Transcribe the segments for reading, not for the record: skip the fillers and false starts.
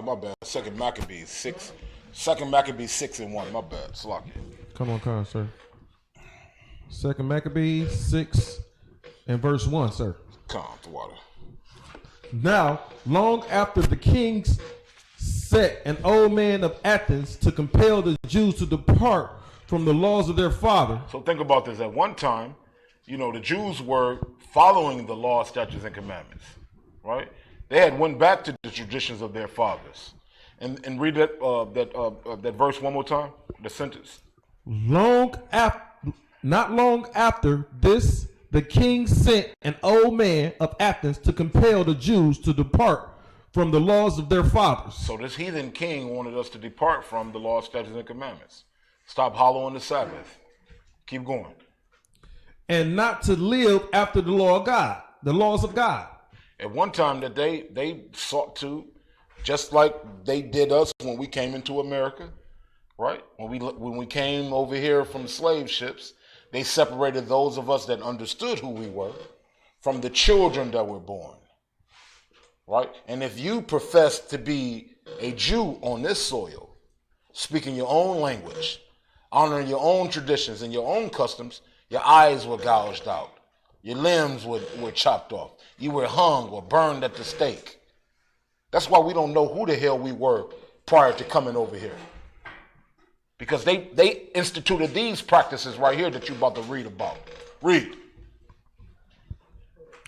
my bad. Second Maccabees 6. Second Maccabees 6:1. My bad. Slocky. Come on, sir. Second Maccabees 6 and verse 1, sir. Calm the water. Now, long after the kings set an old man of Athens to compel the Jews to depart from the laws of their father. So think about this. At one time, the Jews were following the law, statutes, and commandments, right? They had went back to the traditions of their fathers. And read that verse one more time, the sentence. Not long after this, the king sent an old man of Athens to compel the Jews to depart from the laws of their fathers. So this heathen king wanted us to depart from the law, statutes, and commandments. Stop hollowing the Sabbath. Keep going. And not to live after the law of God, the laws of God. At one time that they sought to, just like they did us when we came into America, right? When we came over here from slave ships, they separated those of us that understood who we were from the children that were born, right? And if you profess to be a Jew on this soil, speaking your own language, honoring your own traditions and your own customs, your eyes were gouged out. Your limbs were chopped off. You were hung or burned at the stake. That's why we don't know who the hell we were prior to coming over here. Because they instituted these practices right here that you're about to read about. Read.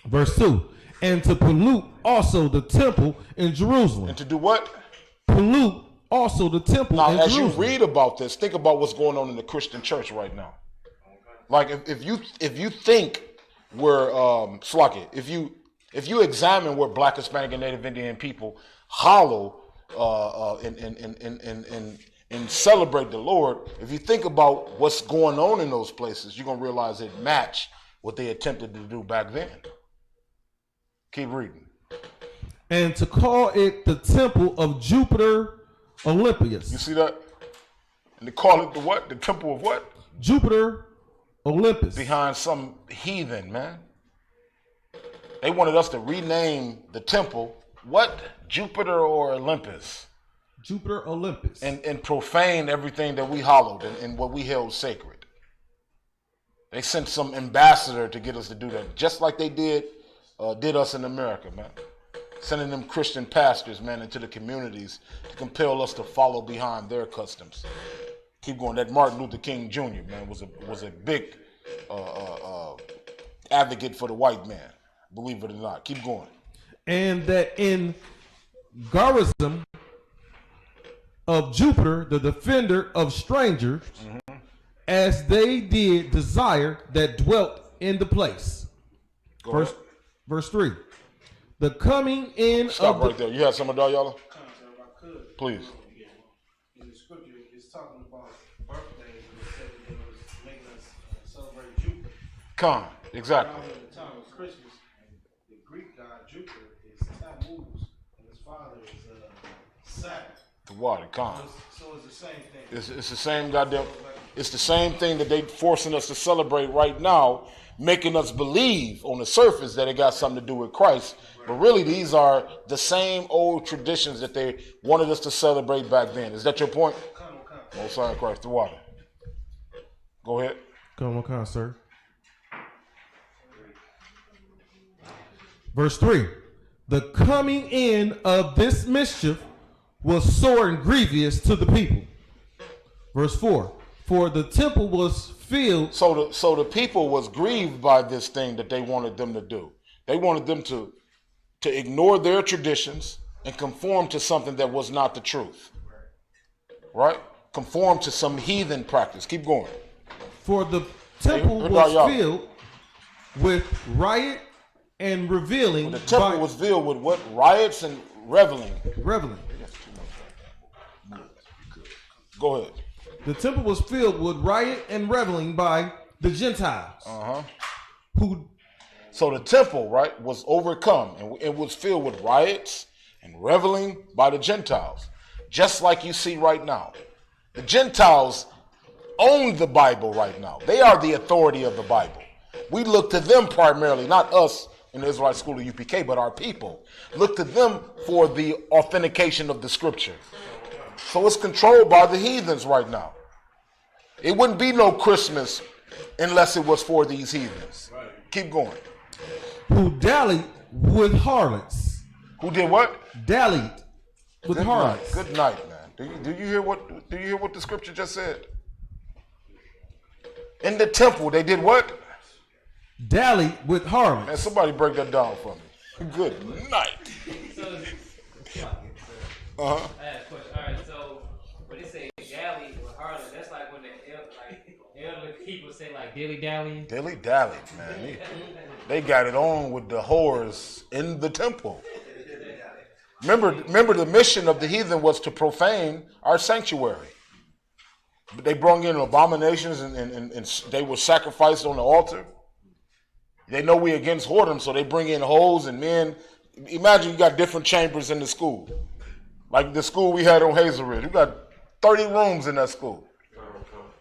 Verse 2. And to pollute also the temple in Jerusalem. And to do what? Pollute also the temple now, in Jerusalem. Now, as you read about this, think about what's going on in the Christian church right now. Like, if you think we're if you examine where Black, Hispanic, and Native Indian people hollow and celebrate the Lord, if you think about what's going on in those places, you're gonna realize it matched what they attempted to do back then. Keep reading. And to call it the temple of Jupiter Olympius. You see that? And to call it the what? The temple of what? Jupiter Olympus. Behind some heathen, man. They wanted us to rename the temple, what? Jupiter or Olympus? Jupiter Olympus. And profane everything that we hallowed and what we held sacred. They sent some ambassador to get us to do that, just like they did us in America, man. Sending them Christian pastors, man, into the communities to compel us to follow behind their customs. Keep going. That Martin Luther King Jr., man, was a big advocate for the white man. Believe it or not. Keep going. And that in Garism of Jupiter, the defender of strangers, as they did desire that dwelt in the place. Verse 3. The coming in Stop right there. You have some of that, y'all? Please. In the scripture, it's talking about birthdays, and it said that it was making us celebrate Jupiter. Exactly. Around the time of Christmas, the Greek god Jupiter is Tammuz, and his father is Saturn. The water, So it's the same thing. It's the same goddamn. It's the same thing that they forcing us to celebrate right now, making us believe on the surface that it got something to do with Christ. But really, these are the same old traditions that they wanted us to celebrate back then. Is that your point? Most High Christ, the water. Go ahead. Come on, sir. Verse 3. The coming in of this mischief was sore and grievous to the people. Verse 4. For the temple was filled. So the people was grieved by this thing that they wanted them to do. They wanted them to ignore their traditions and conform to something that was not the truth. Right? Conform to some heathen practice. Keep going. For the temple was filled with riot and reveling. The temple was filled with what? Riots and reveling. Reveling. Go ahead. The temple was filled with riot and reveling by the Gentiles. So the temple, right, was overcome and it was filled with riots and reveling by the Gentiles. Just like you see right now. The Gentiles own the Bible right now. They are the authority of the Bible. We look to them primarily, not us in the Israelite school of UPK, but our people. Look to them for the authentication of the scripture. So it's controlled by the heathens right now. It wouldn't be no Christmas unless it was for these heathens. Keep going. Who dallied with harlots. Who did what? Dallied with Good harlots. night. Good night, man. Do you hear what the scripture just said? In the temple, they did what? Dallied with harlots. Man, somebody break that down for me. Good night. So, Uh-huh. I have a question. All right, so when they say dally with harlot, that's like when the elderly people say like dilly dally. Dilly dally, man. They got it on with the whores in the temple. Remember the mission of the heathen was to profane our sanctuary. They brought in abominations and they were sacrificed on the altar. They know we against whoredom, so they bring in hoes and men. Imagine you got different chambers in the school. Like the school we had on Hazel Ridge. We got 30 rooms in that school.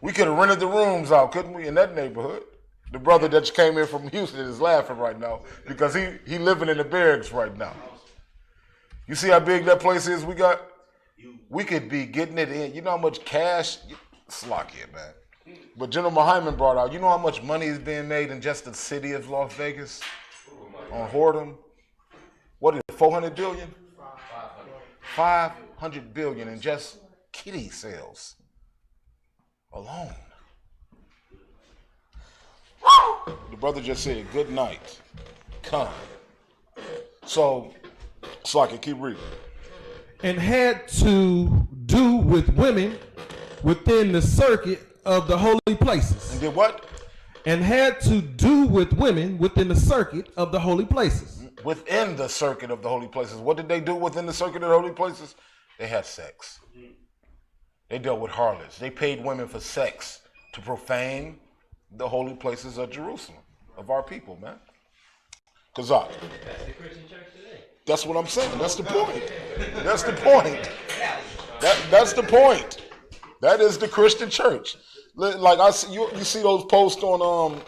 We could have rented the rooms out, couldn't we, in that neighborhood? The brother that came in from Houston is laughing right now because he living in the barracks right now. You see how big that place is we got? We could be getting it in. You know how much cash? Slock here, man. But General Hyman brought out, you know how much money is being made in just the city of Las Vegas on whoredom? What is it, 400 billion? 500 billion in just kitty sales alone. The brother just said, good night. Come. So, Slock, keep reading. And had to do with women within the circuit of the holy places. And did what? And had to do with women within the circuit of the holy places. Within the circuit of the holy places. What did they do within the circuit of the holy places? They had sex. They dealt with harlots. They paid women for sex to profane the holy places of Jerusalem, of our people, man. Kazak. That's the Christian church today. That's what I'm saying. That's the point. That's the point. That's the point. That is the Christian church. Like I see, you see those posts on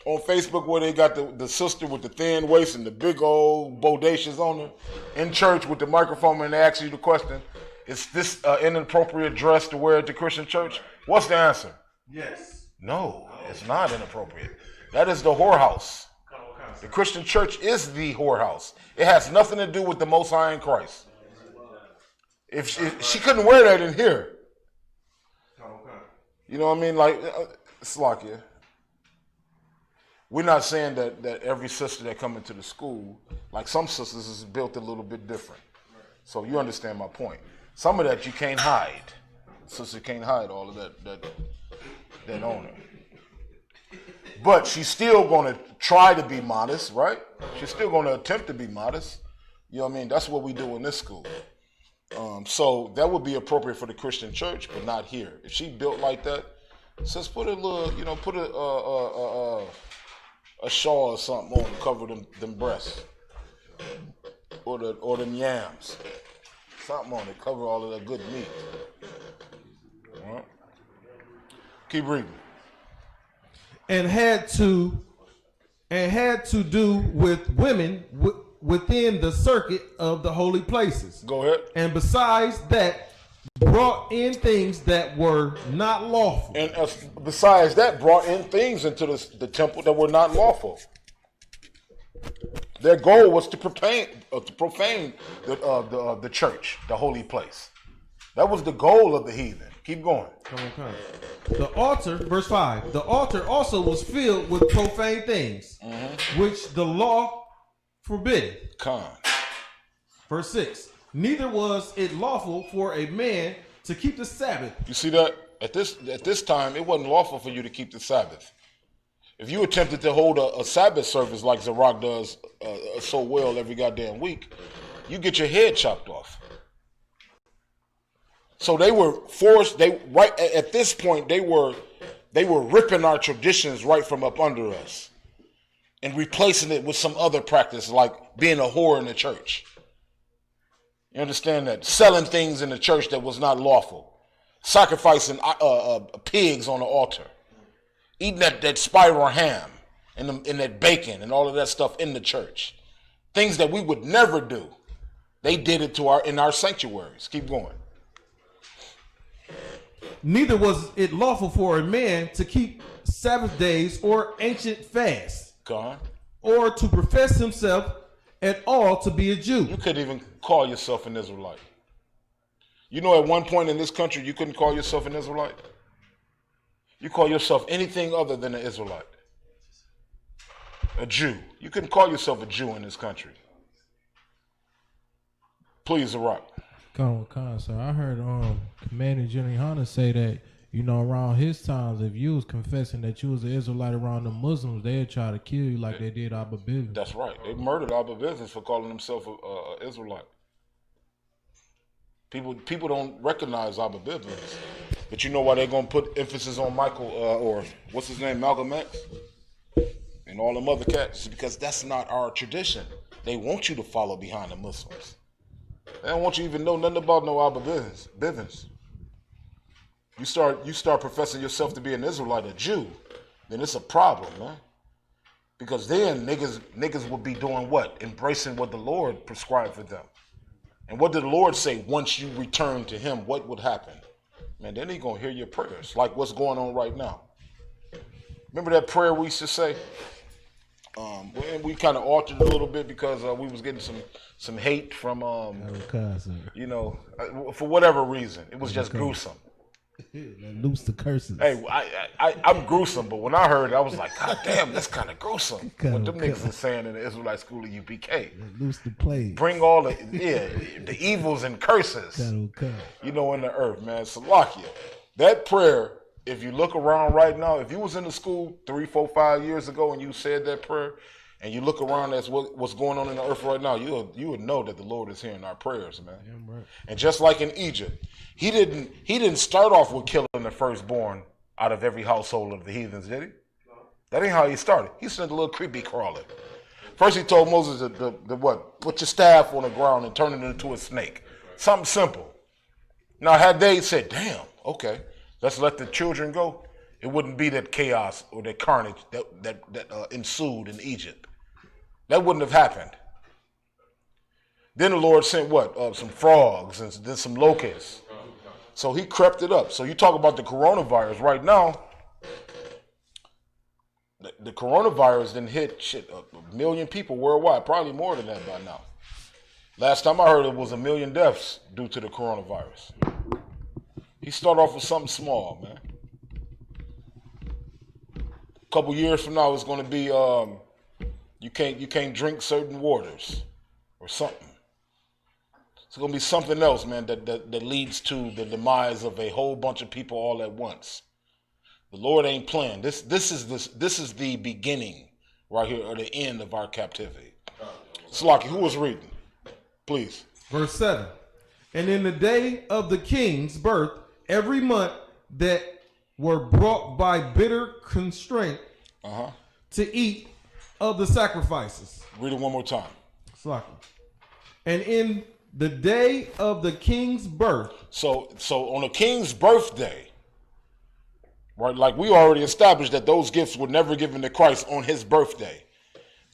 Facebook where they got the sister with the thin waist and the big old bodacious on her in church with the microphone, and they ask you the question: is this inappropriate dress to wear at the Christian church? What's the answer? Yes. No, it's not inappropriate. That is the whorehouse. The Christian church is the whorehouse. It has nothing to do with the Most High in Christ. If she couldn't wear that in here. You know what I mean? Like, Slakia. We're not saying that every sister that come into the school, like some sisters, is built a little bit different. So you understand my point. Some of that you can't hide. Sister can't hide all of that on her. But she's still going to try to be modest, right? She's still going to attempt to be modest. You know what I mean? That's what we do in this school. So that would be appropriate for the Christian church, but not here. If she built like that, just put a little, put a shawl or something on to cover them breasts, or them yams, something on it, cover all of that good meat. All right. Keep reading. And had to do with women within the circuit of the holy places. Go ahead. And besides that, brought in things that were not lawful. And besides that, brought in things into the temple that were not lawful. Their goal was to profane the church, the holy place. That was the goal of the heathen. Keep going. Come on. The altar, verse 5, the altar also was filled with profane things, which the law forbid. Verse 6, neither was it lawful for a man to keep the Sabbath. You see that? At this time, it wasn't lawful for you to keep the Sabbath. If you attempted to hold a Sabbath service like Zarok does so well every goddamn week, you get your head chopped off. So they were forced. Right at this point, they were ripping our traditions right from up under us and replacing it with some other practice, like being a whore in the church. You understand that? Selling things in the church that was not lawful, sacrificing pigs on the altar, eating that spiral ham and that bacon and all of that stuff in the church. Things that we would never do. They did it in our sanctuaries. Keep going. Neither was it lawful for a man to keep Sabbath days or ancient fasts, or to profess himself at all to be a Jew. You couldn't even call yourself an Israelite. You know, at one point in this country, you couldn't call yourself an Israelite. You call yourself anything other than an Israelite. A Jew. You couldn't call yourself a Jew in this country. Please, Iraq. So I heard Commander Jimmy Hunter say that, you know, around his times, if you was confessing that you was an Israelite around the Muslims, they'd try to kill you like they did Abba Bivens. That's right. They murdered Abba Bivens for calling himself an Israelite. People don't recognize Abba Bivens, but you know why they're gonna put emphasis on Michael or what's his name, Malcolm X, and all them other cats? Because that's not our tradition. They want you to follow behind the Muslims. They don't want you to even know nothing about no Abba Bivens. You start professing yourself to be an Israelite, a Jew, then it's a problem, man. Because then niggas will be doing what? Embracing what the Lord prescribed for them. And what did the Lord say? Once you return to him, what would happen? Man, then he gonna hear your prayers, like what's going on right now. Remember that prayer we used to say? We kind of altered it a little bit because we was getting some hate from, you know, for whatever reason. It was just gruesome. Loose the curses. Hey, I'm gruesome, but when I heard it, I was like, God damn, that's kind of gruesome. What them niggas are saying in the Israelite school of UPK. Loose the plague. Bring all the evils and curses, you know, in the earth, man. Salakia. That prayer, if you look around right now, if you was in the school 3, 4, 5 years ago and you said that prayer, and you look around at what's going on in the earth right now, you would know that the Lord is hearing our prayers, man. Yeah, right. And just like in Egypt, he didn't start off with killing the firstborn out of every household of the heathens, did he? No. That ain't how he started. He sent a little creepy crawler. First he told Moses the what? Put your staff on the ground and turn it into a snake. Something simple. Now had they said, damn, okay, let's let the children go, it wouldn't be that chaos or that carnage that ensued in Egypt. That wouldn't have happened. Then the Lord sent what? Some frogs and then some locusts. So he crept it up. So you talk about the coronavirus right now. The coronavirus didn't hit a million people worldwide, probably more than that by now. Last time I heard it was 1 million deaths due to the coronavirus. He started off with something small, man. A couple years from now, it's going to be you can't drink certain waters or something. It's going to be something else, man, that leads to the demise of a whole bunch of people all at once. The Lord ain't playing. This is the beginning right here, or the end of our captivity. Slaki, who was reading? Please. Verse 7. And in the day of the king's birth, every month that were brought by bitter constraint to eat of the sacrifices. Read it one more time. Slaki. And in the day of the king's birth. So on the king's birthday, right? Like we already established that those gifts were never given to Christ on his birthday.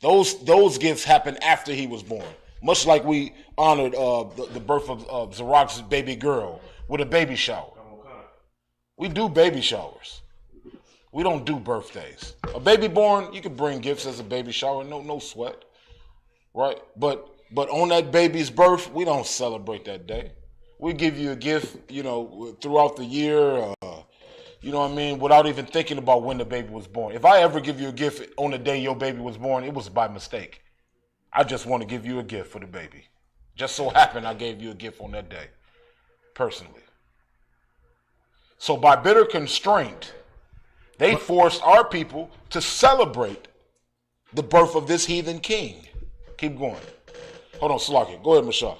Those gifts happened after he was born. Much like we honored the birth of Zerak's baby girl with a baby shower. We do baby showers. We don't do birthdays. A baby born, you can bring gifts as a baby shower, no sweat, right? But on that baby's birth, we don't celebrate that day. We give you a gift, you know, throughout the year, you know what I mean, without even thinking about when the baby was born. If I ever give you a gift on the day your baby was born, it was by mistake. I just want to give you a gift for the baby. Just so happened I gave you a gift on that day, personally. So by bitter constraint, they forced our people to celebrate the birth of this heathen king. Keep going. Hold on, Salaki. Go ahead, Mashah.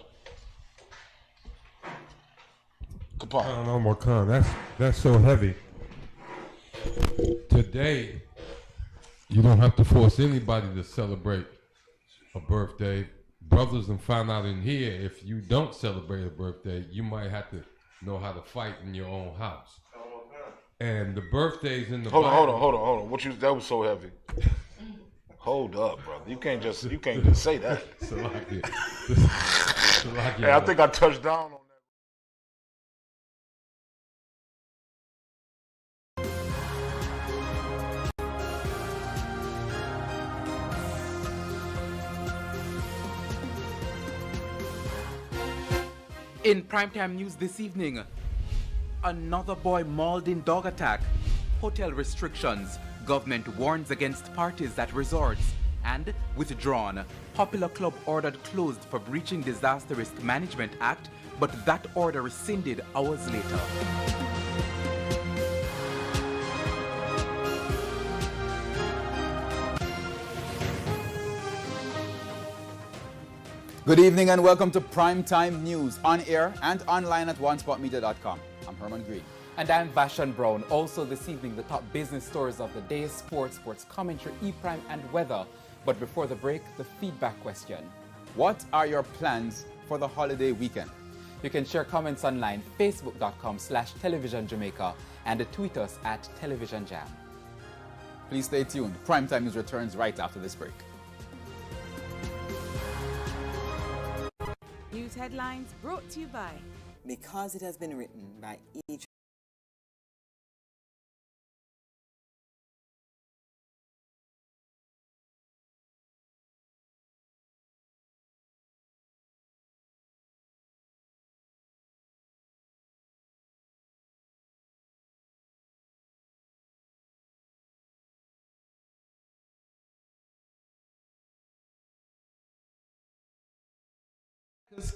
I don't know, Makan. That's so heavy. Today, you don't have to force anybody to celebrate a birthday. Brothers and find out in here, if you don't celebrate a birthday, you might have to know how to fight in your own house. And the birthdays in the Hold on. That was so heavy. Hold up, brother. You can't just say that. Hey, I think I touched down on In primetime news this evening, another boy mauled in dog attack, hotel restrictions, government warns against parties at resorts, and withdrawn. Popular club ordered closed for breaching Disaster Risk Management Act, but that order rescinded hours later. Good evening and welcome to Primetime News, on air and online at onespotmedia.com. I'm Herman Green. And I'm Vashon Brown. Also this evening, the top business stories of the day, sports commentary, e-prime, and weather. But before the break, the feedback question. What are your plans for the holiday weekend? You can share comments online, facebook.com/televisionjamaica, and tweet us at televisionjam. Please stay tuned. Primetime News returns right after this break. News headlines brought to you by. Because it has been written by each.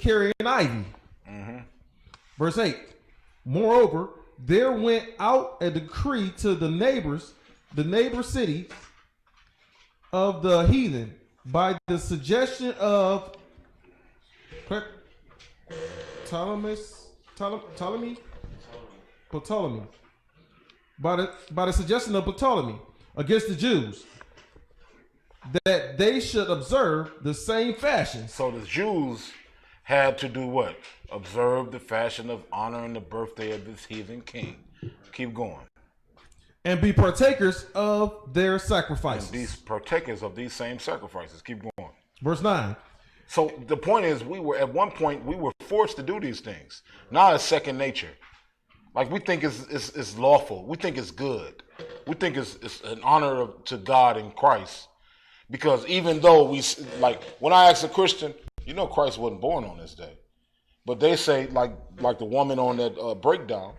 Carrie and Ivy. Verse 8. Moreover, there went out a decree to the neighbor city of the heathen by the suggestion of Ptolemy. By the suggestion of Ptolemy against the Jews, that they should observe the same fashion. So the Jews had to do what? Observe the fashion of honoring the birthday of this heathen king. Keep going. And be partakers of their sacrifices. And these partakers of these same sacrifices. Keep going. Verse 9. So the point is, at one point we were forced to do these things. Now it's second nature. Like we think it's lawful. We think it's good. We think it's an honor to God in Christ. Because even though when I ask a Christian, you know Christ wasn't born on this day. But they say, like the woman on that breakdown,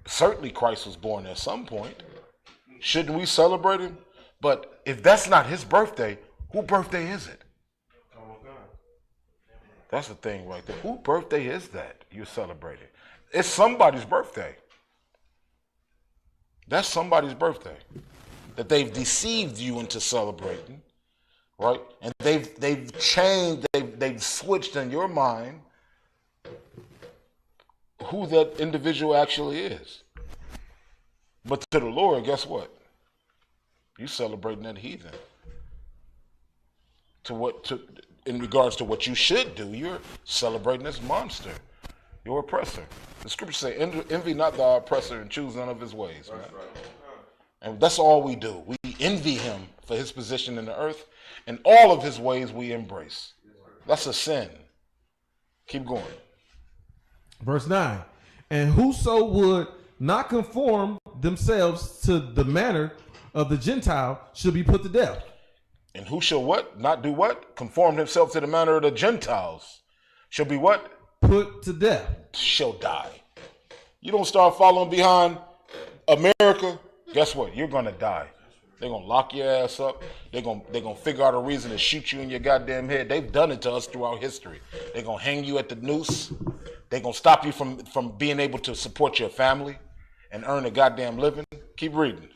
certainly Christ was born at some point. Shouldn't we celebrate him? But if that's not his birthday, whose birthday is it? That's the thing right there. Whose birthday is that you're celebrating? It's somebody's birthday. That's somebody's birthday that they've deceived you into celebrating. Right? And they've changed, they've switched in your mind who that individual actually is. But to the Lord, guess what? You celebrating that heathen. In regards to what you should do, you're celebrating this monster, your oppressor. The scriptures say, envy not thy oppressor and choose none of his ways. Right? And that's all we do. We envy him for his position in the earth. And all of his ways we embrace. That's a sin. Keep going. Verse 9. And whoso would not conform themselves to the manner of the Gentile should be put to death. And who shall what? Not do what? Conform himself to the manner of the Gentiles. Shall be what? Put to death. Shall die. You don't start following behind America, guess what? You're going to die. They're going to lock your ass up. They're going to figure out a reason to shoot you in your goddamn head. They've done it to us throughout history. They're going to hang you at the noose. They're going to stop you from being able to support your family and earn a goddamn living. Keep reading.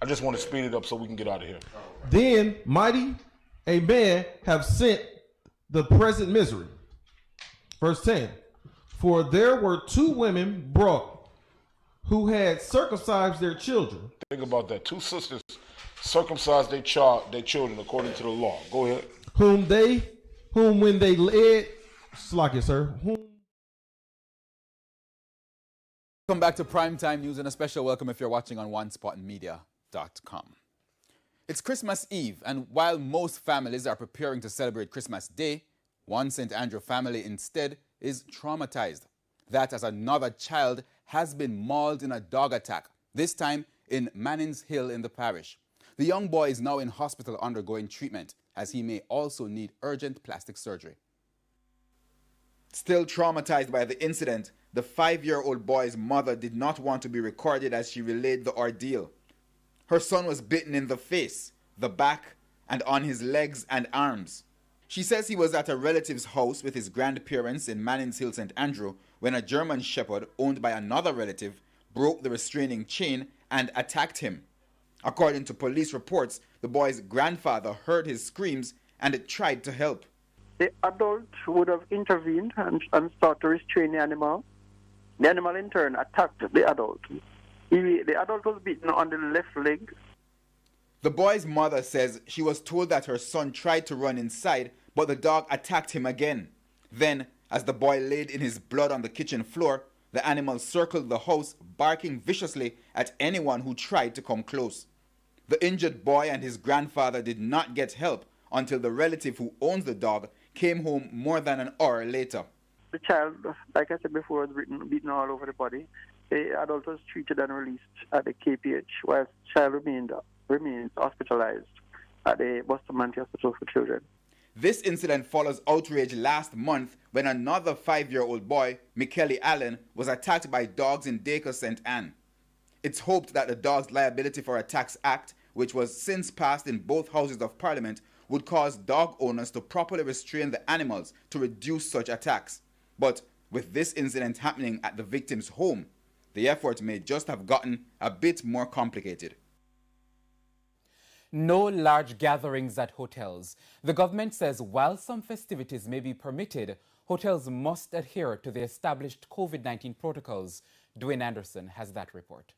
I just want to speed it up so we can get out of here. Then mighty a man have sent the present misery. Verse 10. For there were 2 women brought who had circumcised their children. Think about that. 2 sisters circumcised their children according to the law. Go ahead. Whom when they led, Slakia, sir. Welcome back to Primetime News and a special welcome if you're watching on onespotmedia.com. It's Christmas Eve, and while most families are preparing to celebrate Christmas Day, one St. Andrew family instead is traumatized. That as another child has been mauled in a dog attack, this time in Mannings Hill in the parish. The young boy is now in hospital undergoing treatment, as he may also need urgent plastic surgery. Still traumatized by the incident, the 5-year-old boy's mother did not want to be recorded as she relayed the ordeal. Her son was bitten in the face, the back, and on his legs and arms. She says he was at a relative's house with his grandparents in Mannings Hill, St. Andrew, when a German Shepherd owned by another relative broke the restraining chain and attacked him. According to police reports, the boy's grandfather heard his screams and tried to help. The adult would have intervened and sought to restrain the animal. The animal in turn attacked the adult. The adult was beaten on the left leg. The boy's mother says she was told that her son tried to run inside, but the dog attacked him again. Then, as the boy laid in his blood on the kitchen floor, the animal circled the house, barking viciously at anyone who tried to come close. The injured boy and his grandfather did not get help until the relative who owns the dog came home more than an hour later. The child, like I said before, was beaten all over the body. The adult was treated and released at the KPH, while the child remains hospitalized at the Bustamante Hospital for Children. This incident follows outrage last month when another 5-year-old boy, Michele Allen, was attacked by dogs in Dacre, St. Anne. It's hoped that the Dogs Liability for Attacks Act, which was since passed in both houses of Parliament, would cause dog owners to properly restrain the animals to reduce such attacks. But with this incident happening at the victim's home, the effort may just have gotten a bit more complicated. No large gatherings at hotels. The government says while some festivities may be permitted, hotels must adhere to the established COVID-19 protocols. Dwayne Anderson has that report.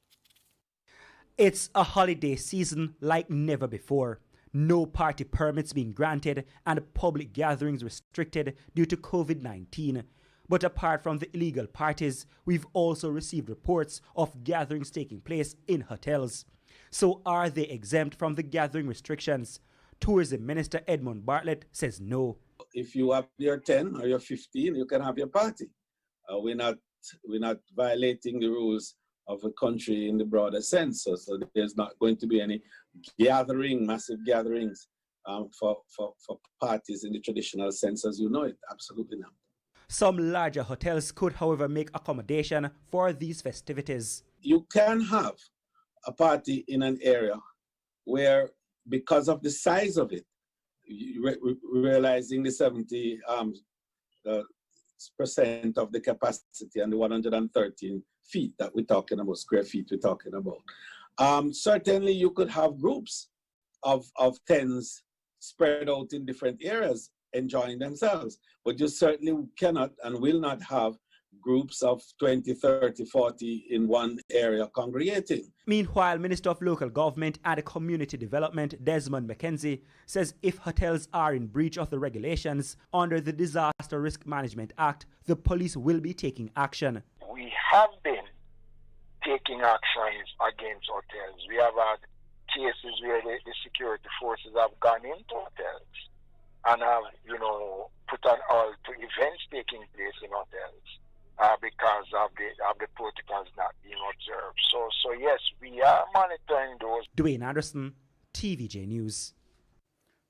It's a holiday season like never before. No party permits being granted and public gatherings restricted due to COVID-19. But apart from the illegal parties, we've also received reports of gatherings taking place in hotels. So are they exempt from the gathering restrictions? Tourism Minister Edmund Bartlett says no. If you have your 10 or your 15, you can have your party. We're not violating the rules of a country in the broader sense. So there's not going to be any massive gatherings for parties in the traditional sense as you know it. Absolutely not. Some larger hotels could, however, make accommodation for these festivities. You can have a party in an area where, because of the size of it, realizing the 70% of the capacity and the 113 feet that we're talking about, square feet we're talking about. Certainly you could have groups of tens spread out in different areas enjoying themselves, but you certainly cannot and will not have groups of 20, 30, 40 in one area congregating. Meanwhile, Minister of Local Government and Community Development Desmond McKenzie says if hotels are in breach of the regulations under the Disaster Risk Management Act, the police will be taking action. We have been taking actions against hotels. We have had cases where the security forces have gone into hotels and have, put an halt to events taking place in hotels because of the protocols not being observed. So yes, we are monitoring those. Dwayne Anderson, TVJ News.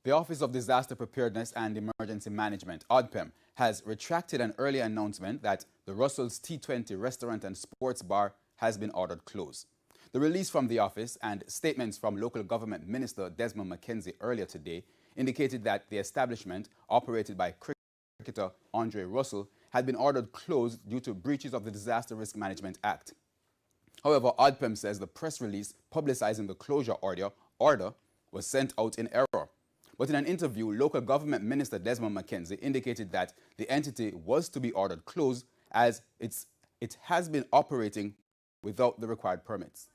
The Office of Disaster Preparedness and Emergency Management, ODPEM, has retracted an earlier announcement that the Russell's T20 restaurant and sports bar has been ordered closed. The release from the office and statements from local government minister Desmond McKenzie earlier today indicated that the establishment, operated by cricketer Andre Russell, had been ordered closed due to breaches of the Disaster Risk Management Act. However, ODPEM says the press release publicizing the closure order was sent out in error. But in an interview, local government minister Desmond McKenzie indicated that the entity was to be ordered closed as it has been operating without the required permits.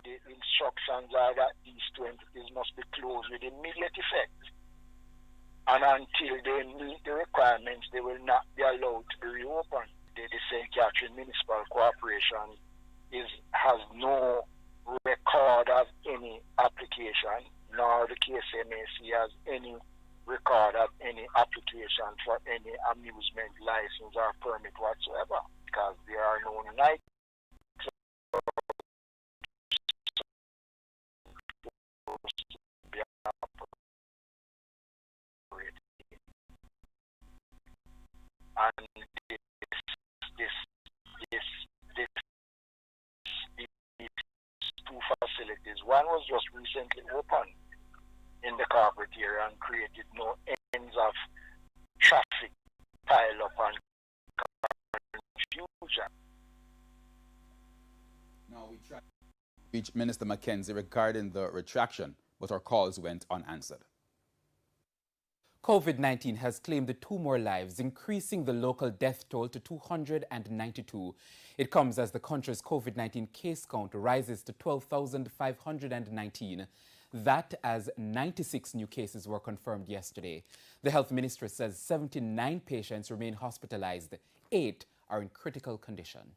The instructions are that these two entities must be closed with immediate effect. And until they meet the requirements, they will not be allowed to be reopened. The St. Catherine Municipal Corporation has no record of any application, nor the KCMAC has any record of any application for any amusement license or permit whatsoever, because there are no night and these two facilities. One was just recently opened in the corporate area and created no ends of traffic pile up and confusion. Now we tried to reach Minister Mackenzie regarding the retraction, but our calls went unanswered. COVID-19 has claimed 2 more lives, increasing the local death toll to 292. It comes as the country's COVID-19 case count rises to 12,519. That as 96 new cases were confirmed yesterday. The health ministry says 79 patients remain hospitalized. 8 are in critical condition.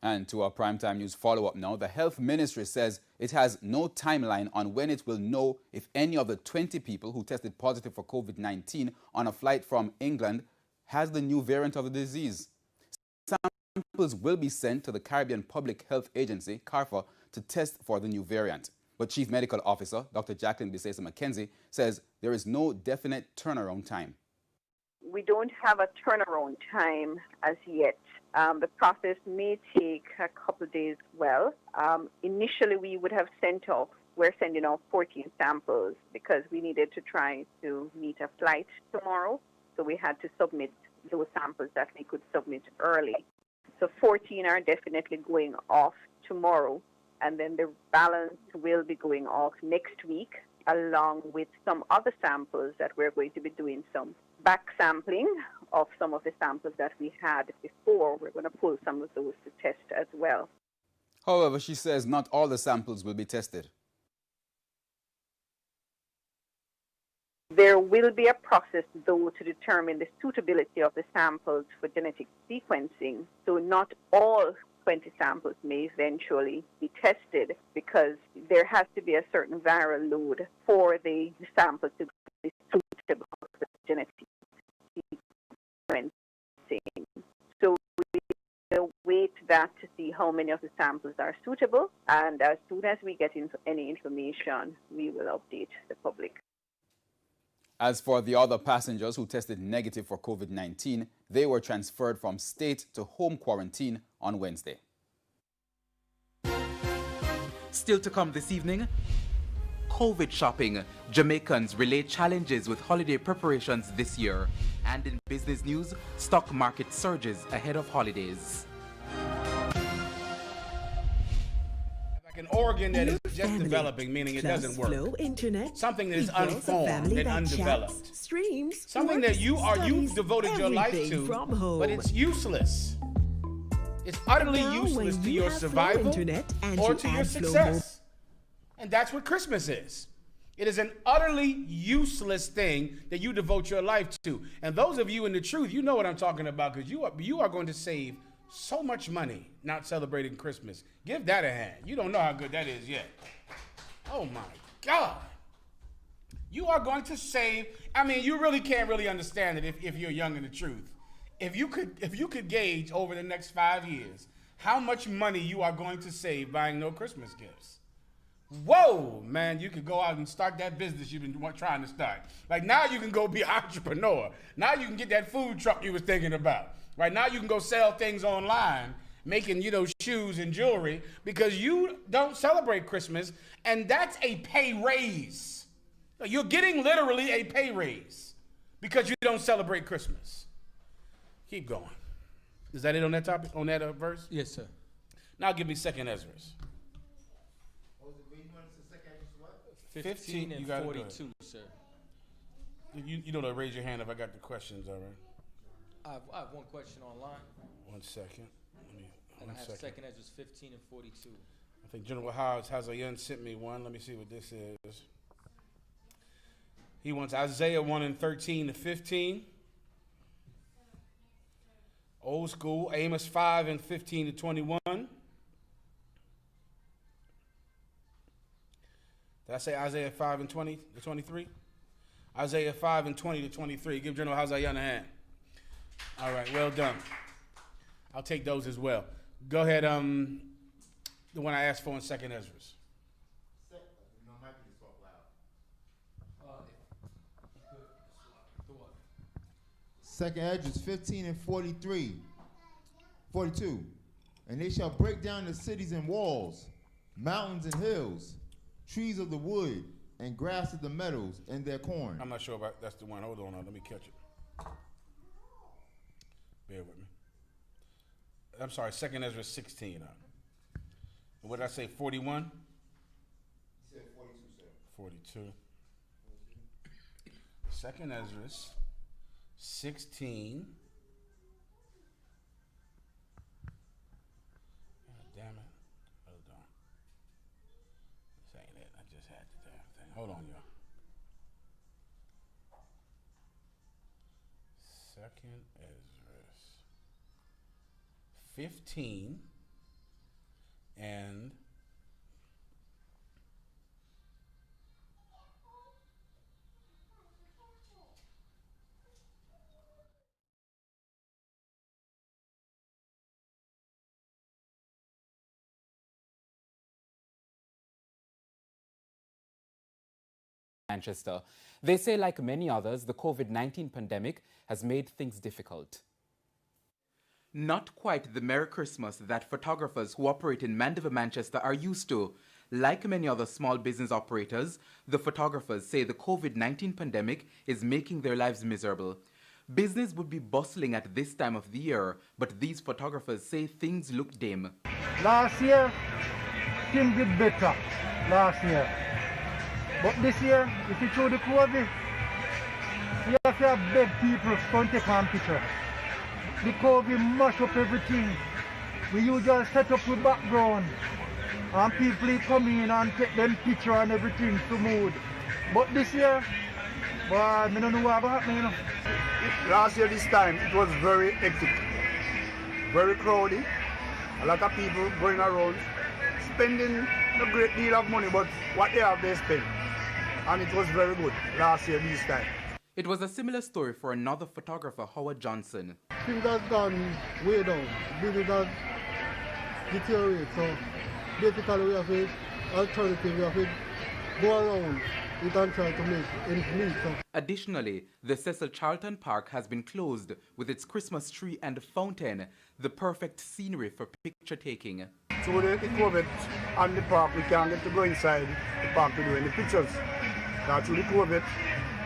And to our primetime news follow-up now, the health ministry says it has no timeline on when it will know if any of the 20 people who tested positive for COVID-19 on a flight from England has the new variant of the disease. Samples will be sent to the Caribbean Public Health Agency, CARPHA, to test for the new variant. But Chief Medical Officer Dr. Jacqueline Bisesa Mackenzie says there is no definite turnaround time. We don't have a turnaround time as yet. The process may take a couple of days. Initially we would have we're sending off 14 samples because we needed to try to meet a flight tomorrow. So we had to submit those samples that we could submit early. So 14 are definitely going off tomorrow, and then the balance will be going off next week, along with some other samples that we're going to be doing some back sampling of some of the samples that we had before. We're going to pull some of those to test as well. However, she says not all the samples will be tested. There will be a process, though, to determine the suitability of the samples for genetic sequencing. So not all 20 samples may eventually be tested because there has to be a certain viral load for the sample to be suitable for genetic sequencing. So we will wait that to see how many of the samples are suitable, and as soon as we get any information, we will update the public. As for the other passengers who tested negative for COVID-19, they were transferred from state to home quarantine on Wednesday. Still to come this evening, COVID shopping. Jamaicans relay challenges with holiday preparations this year. And in business news, stock market surges ahead of holidays. Like an organ that is just developing, meaning it doesn't work. Flow internet, something that is unformed and undeveloped. Chats, streams, something that you've devoted your life to, but it's useless. It's utterly useless to your survival or to your success. And that's what Christmas is. It is an utterly useless thing that you devote your life to. And those of you in the truth, you know what I'm talking about, because you are going to save so much money not celebrating Christmas. Give that a hand. You don't know how good that is yet. Oh my God. You are going to save. I mean, you really can't really understand it if you're young in the truth. If you could gauge over the next 5 years how much money you are going to save buying no Christmas gifts. Whoa, man, you could go out and start that business you've been trying to start. Like now you can go be an entrepreneur. Now you can get that food truck you was thinking about. Right now you can go sell things online, making, shoes and jewelry, because you don't celebrate Christmas, and that's a pay raise. You're getting literally a pay raise because you don't celebrate Christmas. Keep going. Is that it on that topic, on that verse? Yes, sir. Now give me 2nd Ezra's. 15 and 42, sir. You don't raise your hand if I got the questions, all right? I have one question online. 1 second. And I have 2nd Ezra's 15 and 42. I think General Hazayan sent me one. Let me see what this is. He wants Isaiah 1 and 13 to 15. Old School, Amos 5 and 15 to 21. Did I say Isaiah 5 and 20 to 23? Isaiah 5 and 20 to 23. Give General Hazayan a hand. All right, well done. I'll take those as well. Go ahead, the one I asked for in 2nd Ezra's. Second Esdras 15 and 42. And they shall break down the cities and walls, mountains and hills, trees of the wood, and grass of the meadows, and their corn. I'm not sure about that's the one. Hold on, let me catch it. Bear with me. I'm sorry, 2nd Ezra 16. What did I say, 41? He said 42, sir. 42. 2nd Ezra 16. God damn it. Hold on. This ain't it. I just had the damn thing. Hold on, y'all. 2nd Ezra 15 and Manchester. They say, like many others, the COVID-19 pandemic has made things difficult. Not quite the Merry Christmas that photographers who operate in Mandeville, Manchester are used to. Like many other small business operators, the photographers say the COVID-19 pandemic is making their lives miserable. Business would be bustling at this time of the year, but these photographers say things look dim. Last year, things did better. Last year. But this year, if you show the COVID, you have to beg people to take one picture. The COVID mash up everything. We usually set up with background and people come in and take them picture and everything smooth. But this year, boy, I don't know what happened, you know. Last year this time, it was very hectic, very crowded. A lot of people going around, spending a great deal of money, but what they have, they spend. And it was very good last year this time. It was a similar story for another photographer, Howard Johnson. Things have gone way down. Business has deteriorated. So basically we have to alternative, we have to go around it and try to make ends meet. So. Additionally, the Cecil Charlton Park has been closed with its Christmas tree and fountain, the perfect scenery for picture taking. So with the COVID and the park, we can't get to go inside the park to do any pictures. That's through the COVID,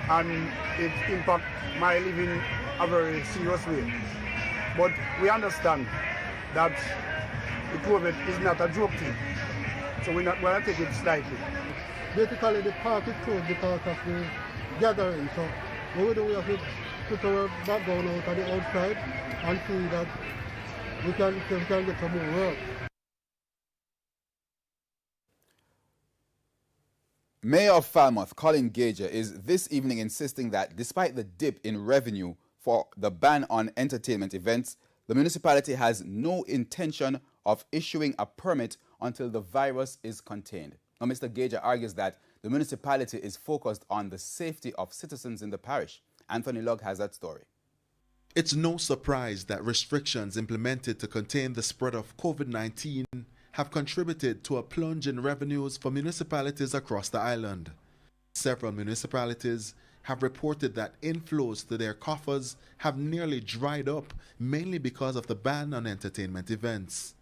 and it impacts my living a very serious way. But we understand that the COVID is not a joke thing, so we're not going to take it slightly. Basically, the park is closed because of the gathering. So what we do, we have to put our background out on the outside and see that we can get some more work. Mayor of Falmouth, Colin Gager, is this evening insisting that despite the dip in revenue for the ban on entertainment events, the municipality has no intention of issuing a permit until the virus is contained. Now, Mr. Gager argues that the municipality is focused on the safety of citizens in the parish. Anthony Lugg has that story. It's no surprise that restrictions implemented to contain the spread of COVID-19 have contributed to a plunge in revenues for municipalities across the island. Several municipalities have reported that inflows to their coffers have nearly dried up, mainly because of the ban on entertainment events.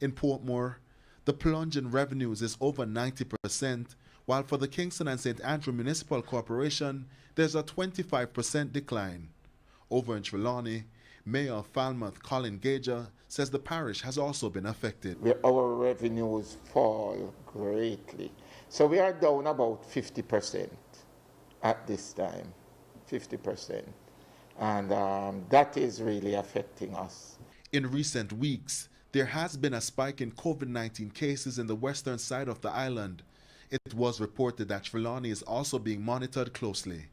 In Portmore, the plunge in revenues is over 90%, while for the Kingston and St. Andrew Municipal Corporation, there's a 25% decline. Over in Trelawney, Mayor of Falmouth, Colin Gager, says the parish has also been affected. Our revenues fall greatly. So we are down about 50% at this time, 50%. And that is really affecting us. In recent weeks, there has been a spike in COVID-19 cases in the western side of the island. It was reported that Trelawney is also being monitored closely.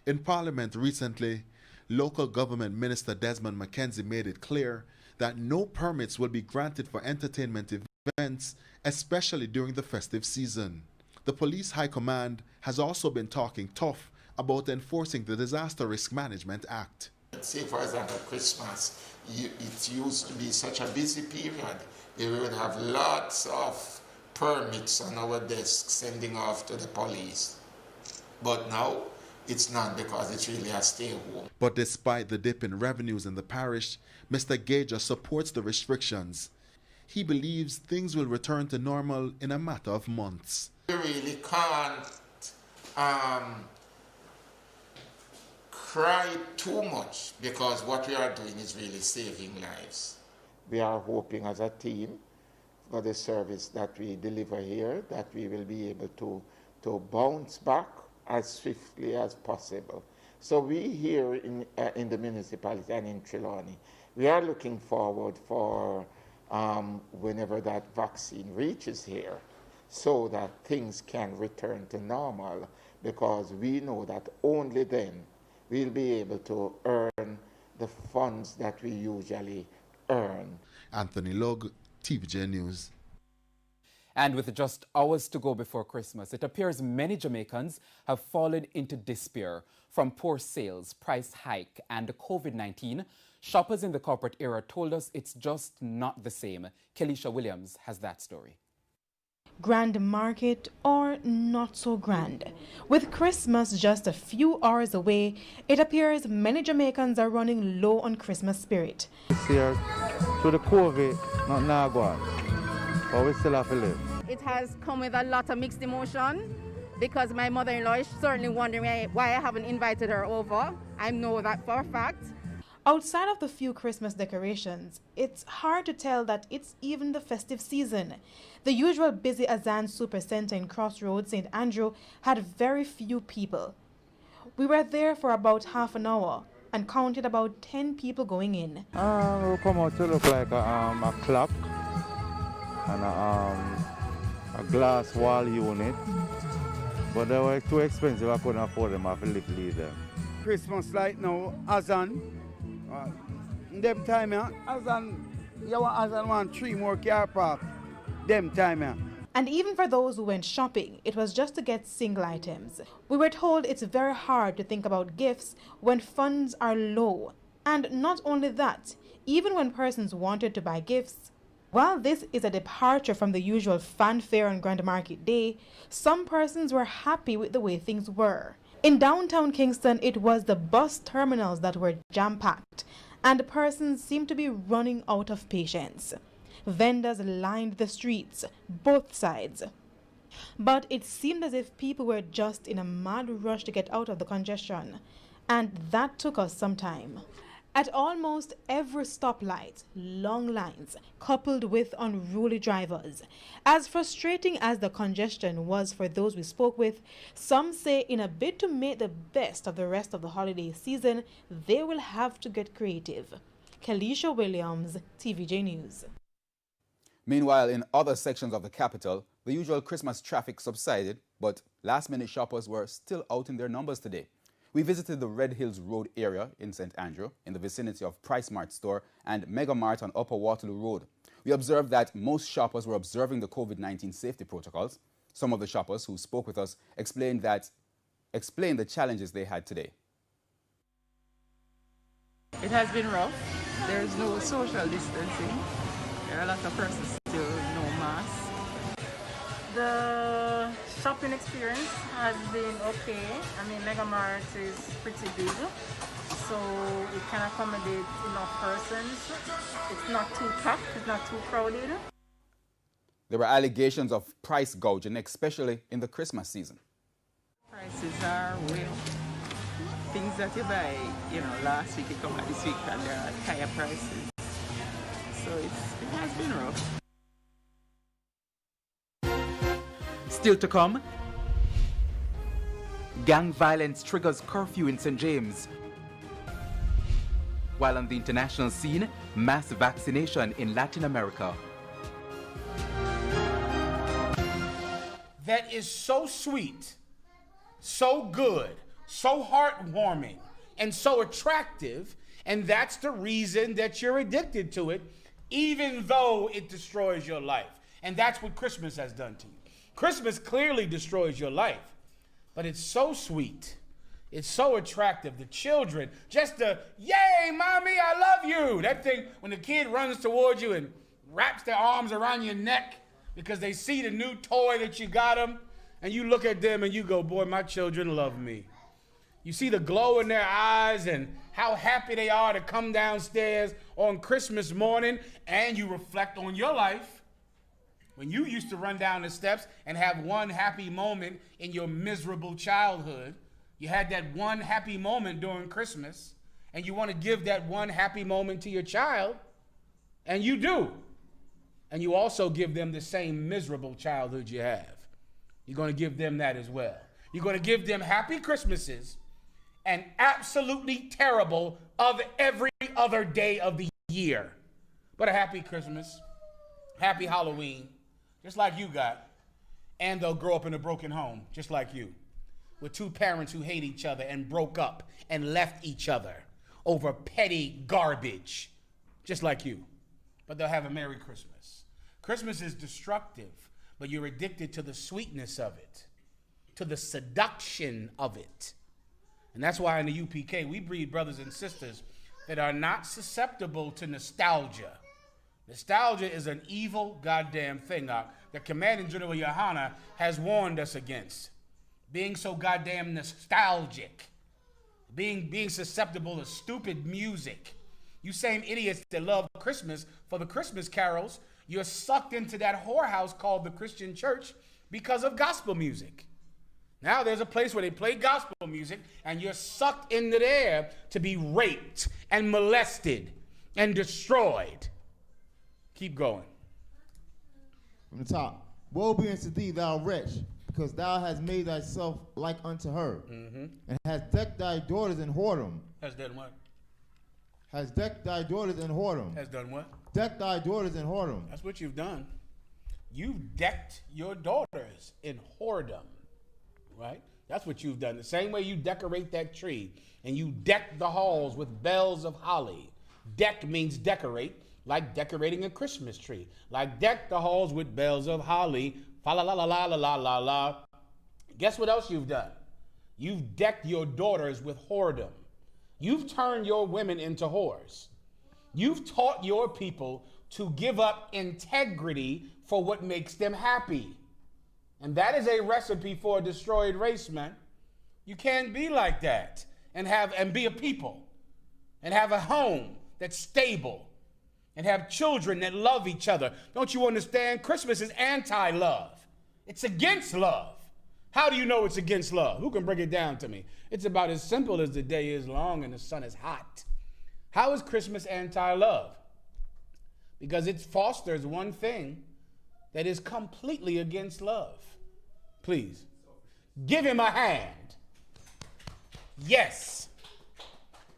In Parliament recently, Local Government Minister Desmond McKenzie made it clear that no permits will be granted for entertainment events, especially during the festive season. The Police High Command has also been talking tough about enforcing the Disaster Risk Management Act. Say, for example, Christmas, it used to be such a busy period. We would have lots of permits on our desks sending off to the police. But now, it's not, because it's really a stay home. But despite the dip in revenues in the parish, Mr. Gager supports the restrictions. He believes things will return to normal in a matter of months. We really can't cry too much, because what we are doing is really saving lives. We are hoping as a team for the service that we deliver here that we will be able to bounce back as swiftly as possible. So we here in the municipality and in Trelawney, we are looking forward for whenever that vaccine reaches here, so that things can return to normal, because we know that only then we'll be able to earn the funds that we usually earn. Anthony Log, TVJ News. And with just hours to go before Christmas, it appears many Jamaicans have fallen into despair from poor sales, price hike, and COVID-19. Shoppers in the corporate era told us it's just not the same. Kelisha Williams has that story. Grand market or not so grand. With Christmas just a few hours away, it appears many Jamaicans are running low on Christmas spirit. This year, through the COVID, not now gone, but we still have to live. It has come with a lot of mixed emotion, because my mother-in-law is certainly wondering why I haven't invited her over. I know that for a fact. Outside of the few Christmas decorations, it's hard to tell that it's even the festive season. The usual busy Azan Supercenter in Crossroads, St. Andrew, had very few people. We were there for about half an hour and counted about 10 people going in. We'll come out to look like a clock and a glass wall unit, but they were too expensive. I couldn't afford them. I have to leave them. Christmas light now, Azan. Them time, Azan, Azan want 3 more car park. Them time, And even for those who went shopping, it was just to get single items. We were told it's very hard to think about gifts when funds are low. And not only that, even when persons wanted to buy gifts, while this is a departure from the usual fanfare on Grand Market Day, some persons were happy with the way things were. In downtown Kingston, it was the bus terminals that were jam-packed, and persons seemed to be running out of patience. Vendors lined the streets, both sides. But it seemed as if people were just in a mad rush to get out of the congestion, and that took us some time. At almost every stoplight, long lines, coupled with unruly drivers. As frustrating as the congestion was for those we spoke with, some say in a bid to make the best of the rest of the holiday season, they will have to get creative. Kelisha Williams, TVJ News. Meanwhile, in other sections of the capital, the usual Christmas traffic subsided, but last-minute shoppers were still out in their numbers today. We visited the Red Hills Road area in St. Andrew, in the vicinity of Price Mart store and Mega Mart on Upper Waterloo Road. We observed that most shoppers were observing the COVID-19 safety protocols. Some of the shoppers who spoke with us explained the challenges they had today. It has been rough. There's no social distancing. There are a lot of persons still no mask. The shopping experience has been okay. I mean, Mega Mart is pretty big, so it can accommodate enough persons. It's not too packed, it's not too crowded. There were allegations of price gouging, especially in the Christmas season. Prices are way up. Things that you buy, last week, you come out this week, and there are higher prices. So it has been rough. Still to come, gang violence triggers curfew in St. James. While on the international scene, mass vaccination in Latin America. That is so sweet, so good, so heartwarming, and so attractive, and that's the reason that you're addicted to it, even though it destroys your life. And that's what Christmas has done to you. Christmas clearly destroys your life, but it's so sweet. It's so attractive. The children, just the, yay, mommy, I love you. That thing, when the kid runs towards you and wraps their arms around your neck because they see the new toy that you got them, and you look at them and you go, boy, my children love me. You see the glow in their eyes and how happy they are to come downstairs on Christmas morning, and you reflect on your life when you used to run down the steps and have one happy moment in your miserable childhood. You had that one happy moment during Christmas, and you want to give that one happy moment to your child, and you do. And you also give them the same miserable childhood you have. You're going to give them that as well. You're going to give them happy Christmases and absolutely terrible of every other day of the year. But a happy Christmas, happy Halloween, just like you got. And they'll grow up in a broken home, just like you, with two parents who hate each other and broke up and left each other over petty garbage, just like you. But they'll have a Merry Christmas. Christmas is destructive, but you're addicted to the sweetness of it, to the seduction of it. And that's why in the UPK, we breed brothers and sisters that are not susceptible to nostalgia. Nostalgia is an evil goddamn thing that Commanding General Yohana has warned us against. Being so goddamn nostalgic, being susceptible to stupid music. You same idiots that love Christmas for the Christmas carols, you're sucked into that whorehouse called the Christian church because of gospel music. Now there's a place where they play gospel music and you're sucked into there to be raped and molested and destroyed. Keep going. From the top. Woe be unto thee, thou wretch, because thou hast made thyself like unto her, and hast decked thy daughters in whoredom. Has done what? Has decked thy daughters in whoredom. Has done what? Decked thy daughters in whoredom. That's what you've done. You've decked your daughters in whoredom, right? That's what you've done. The same way you decorate that tree and you deck the halls with bells of holly. Deck means decorate, like decorating a Christmas tree. Like deck the halls with bells of holly. Fa la la la la la la la la. Guess what else you've done? You've decked your daughters with whoredom. You've turned your women into whores. You've taught your people to give up integrity for what makes them happy. And that is a recipe for a destroyed race, man. You can't be like that and be a people and have a home that's stable and have children that love each other. Don't you understand? Christmas is anti-love. It's against love. How do you know it's against love? Who can break it down to me? It's about as simple as the day is long and the sun is hot. How is Christmas anti-love? Because it fosters one thing that is completely against love. Please, give him a hand. Yes.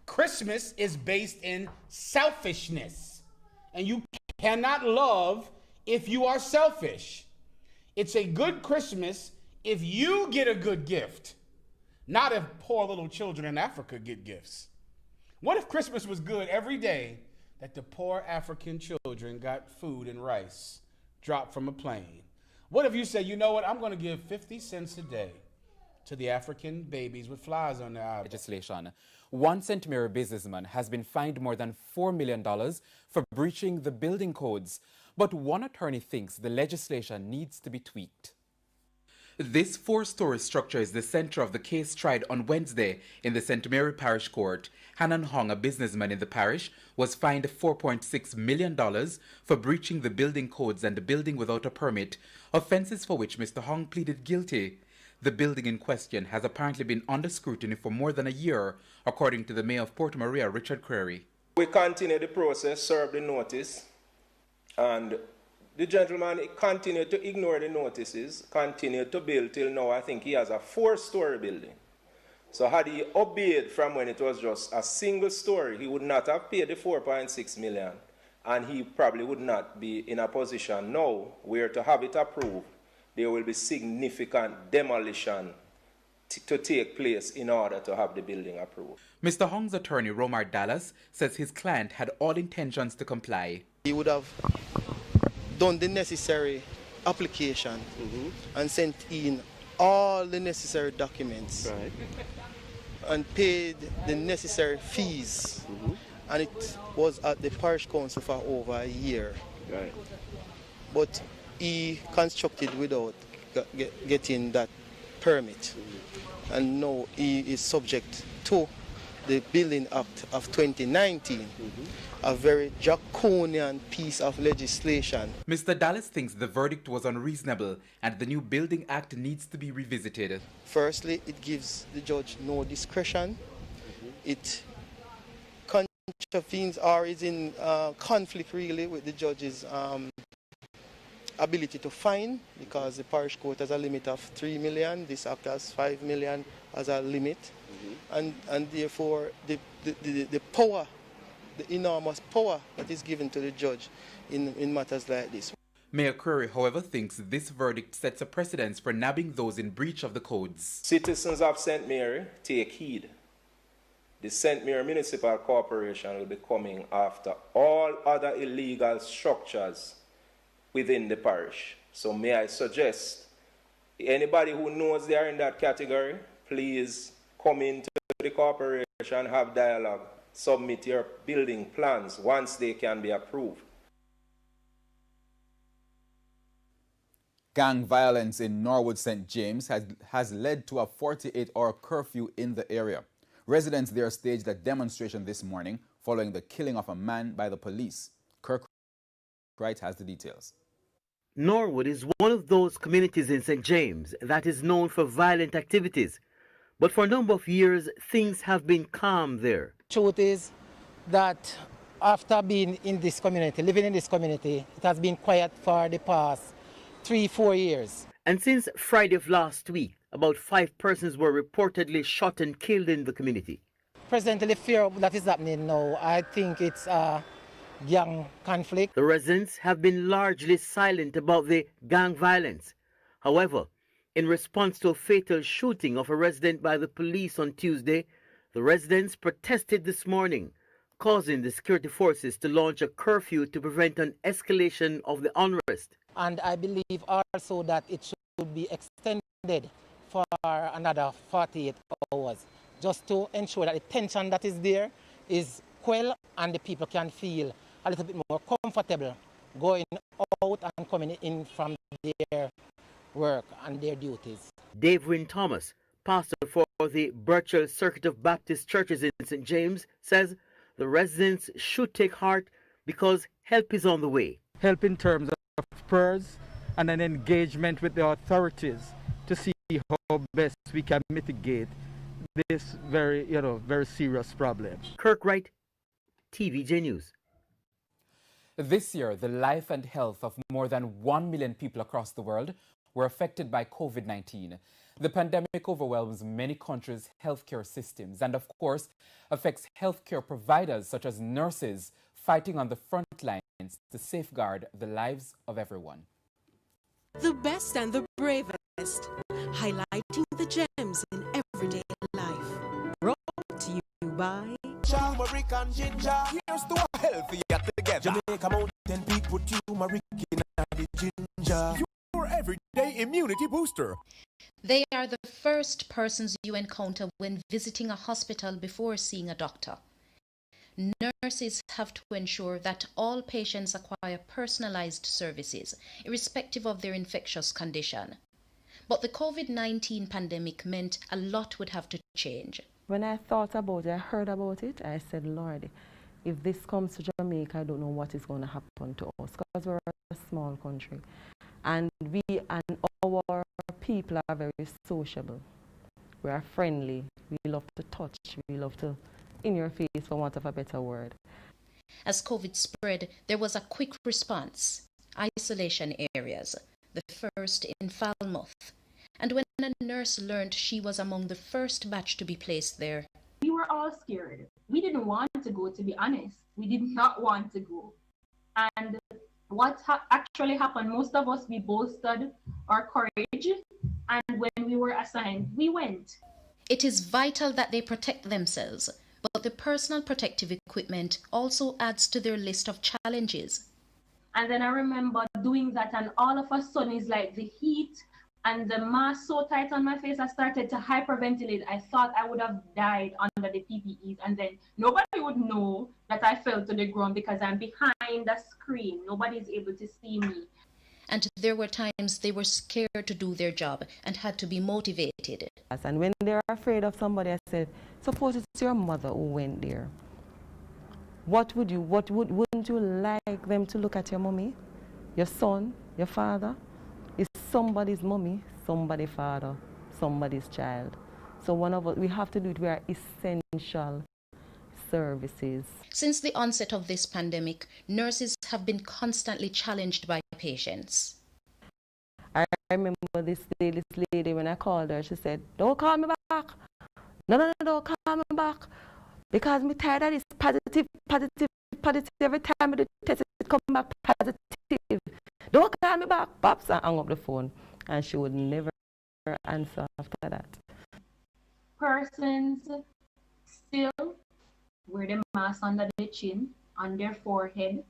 Christmas is based in selfishness. And you cannot love if you are selfish. It's a good Christmas if you get a good gift, not if poor little children in Africa get gifts. What if Christmas was good every day that the poor African children got food and rice dropped from a plane? What if you say, you know what, I'm going to give 50 cents a day to the African babies with flies on their eyes? Legislation. One St. Mary businessman has been fined more than $4 million for breaching the building codes. But one attorney thinks the legislation needs to be tweaked. This four-story structure is the center of the case tried on Wednesday in the St. Mary Parish Court. Hanan Hong, a businessman in the parish, was fined $4.6 million for breaching the building codes and the building without a permit, offenses for which Mr. Hong pleaded guilty. The building in question has apparently been under scrutiny for more than a year, according to the mayor of Porto Maria, Richard Creary. We continue the process, serve the notice, and the gentleman continued to ignore the notices, continued to build till now. I think he has a 4-story building. So had he obeyed from when it was just a single story, he would not have paid the $4.6 million, and he probably would not be in a position now where to have it approved. There will be significant demolition to take place in order to have the building approved. Mr. Hong's attorney, Romar Dallas, says his client had all intentions to comply. He would have done the necessary application and sent in all the necessary documents and paid the necessary fees. And it was at the parish council for over a year. But he constructed without getting that permit. And now he is subject to the Building Act of 2019, a very draconian piece of legislation. Mr. Dallas thinks the verdict was unreasonable and the new Building Act needs to be revisited. Firstly, it gives the judge no discretion. It contravenes or is in conflict really with the judge's ability to fine, because the parish court has a limit of 3 million, this act has 5 million as a limit, and therefore the power, the enormous power that is given to the judge in matters like this. Mayor Curry, however, thinks this verdict sets a precedence for nabbing those in breach of the codes. Citizens of St. Mary, take heed. The St. Mary Municipal Corporation will be coming after all other illegal structures within the parish. So may I suggest, anybody who knows they are in that category, please come into the corporation, have dialogue, submit your building plans once they can be approved. Gang violence in Norwood St. James has led to a 48-hour curfew in the area. Residents there staged a demonstration this morning following the killing of a man by the police. Kirk Wright has the details. Norwood is one of those communities in St. James that is known for violent activities. But for a number of years, things have been calm there. Truth is that after being in this community, living in this community, it has been quiet for the past 3-4 years. And since Friday of last week, about 5 persons were reportedly shot and killed in the community. Presently, the fear that is happening now, I think it's a gang conflict. The residents have been largely silent about the gang violence. However, in response to a fatal shooting of a resident by the police on Tuesday, the residents protested this morning, causing the security forces to launch a curfew to prevent an escalation of the unrest. And I believe also that it should be extended for another 48 hours, just to ensure that the tension that is there is quelled and the people can feel a little bit more comfortable going out and coming in from their work and their duties. Dave Wynne Thomas, pastor for the Birchall Circuit of Baptist Churches in St. James, says the residents should take heart because help is on the way. Help in terms of prayers and an engagement with the authorities to see how best we can mitigate this very serious problem. Kirk Wright, TVJ News. This year, the life and health of more than 1 million people across the world were affected by COVID-19. The pandemic overwhelms many countries' healthcare systems and, of course, affects healthcare providers such as nurses fighting on the front lines to safeguard the lives of everyone. The best and the bravest, highlighting the gems in everyday life. Brought to you by turmeric and ginger. Here's to a healthy together. Jamaica Mountain Peak put turmeric in the ginger. Your everyday immunity booster. They are the first persons you encounter when visiting a hospital before seeing a doctor. Nurses have to ensure that all patients acquire personalized services, irrespective of their infectious condition. But the COVID-19 pandemic meant a lot would have to change. When I thought about it, I heard about it, I said, Lord, if this comes to Jamaica, I don't know what is going to happen to us, because we're a small country. And we and our people are very sociable. We are friendly. We love to touch. We love to in your face, for want of a better word. As COVID spread, there was a quick response. Isolation areas, the first in Falmouth. And when a nurse learned she was among the first batch to be placed there, we were all scared. We didn't want to go, to be honest. We did not want to go. And what actually happened, most of us, we bolstered our courage And when we were assigned, we went. It is vital that they protect themselves, but the personal protective equipment also adds to their list of challenges. And then I remember doing that, and all of a sudden it's like the heat and the mask so tight on my face, I started to hyperventilate. I thought I would have died under the PPEs, and then nobody would know that I fell to the ground because I'm behind the screen. Nobody's able to see me. And there were times they were scared to do their job and had to be motivated. And when they're afraid of somebody, I said, suppose it's your mother who went there. Wouldn't you like them to look at your mommy, your son, your father? It's somebody's mommy, somebody's father, somebody's child. So one of us, we have to do it. We are essential services. Since the onset of this pandemic, nurses have been constantly challenged by patients. I remember this lady, when I called her, she said, don't call me back. No, don't call me back. Because I'm tired of this positive. Every time I do test, it come back positive. Don't call me back. Pops, and hung up the phone. And she would never answer after that. Persons still wear the mask under their chin, on their forehead.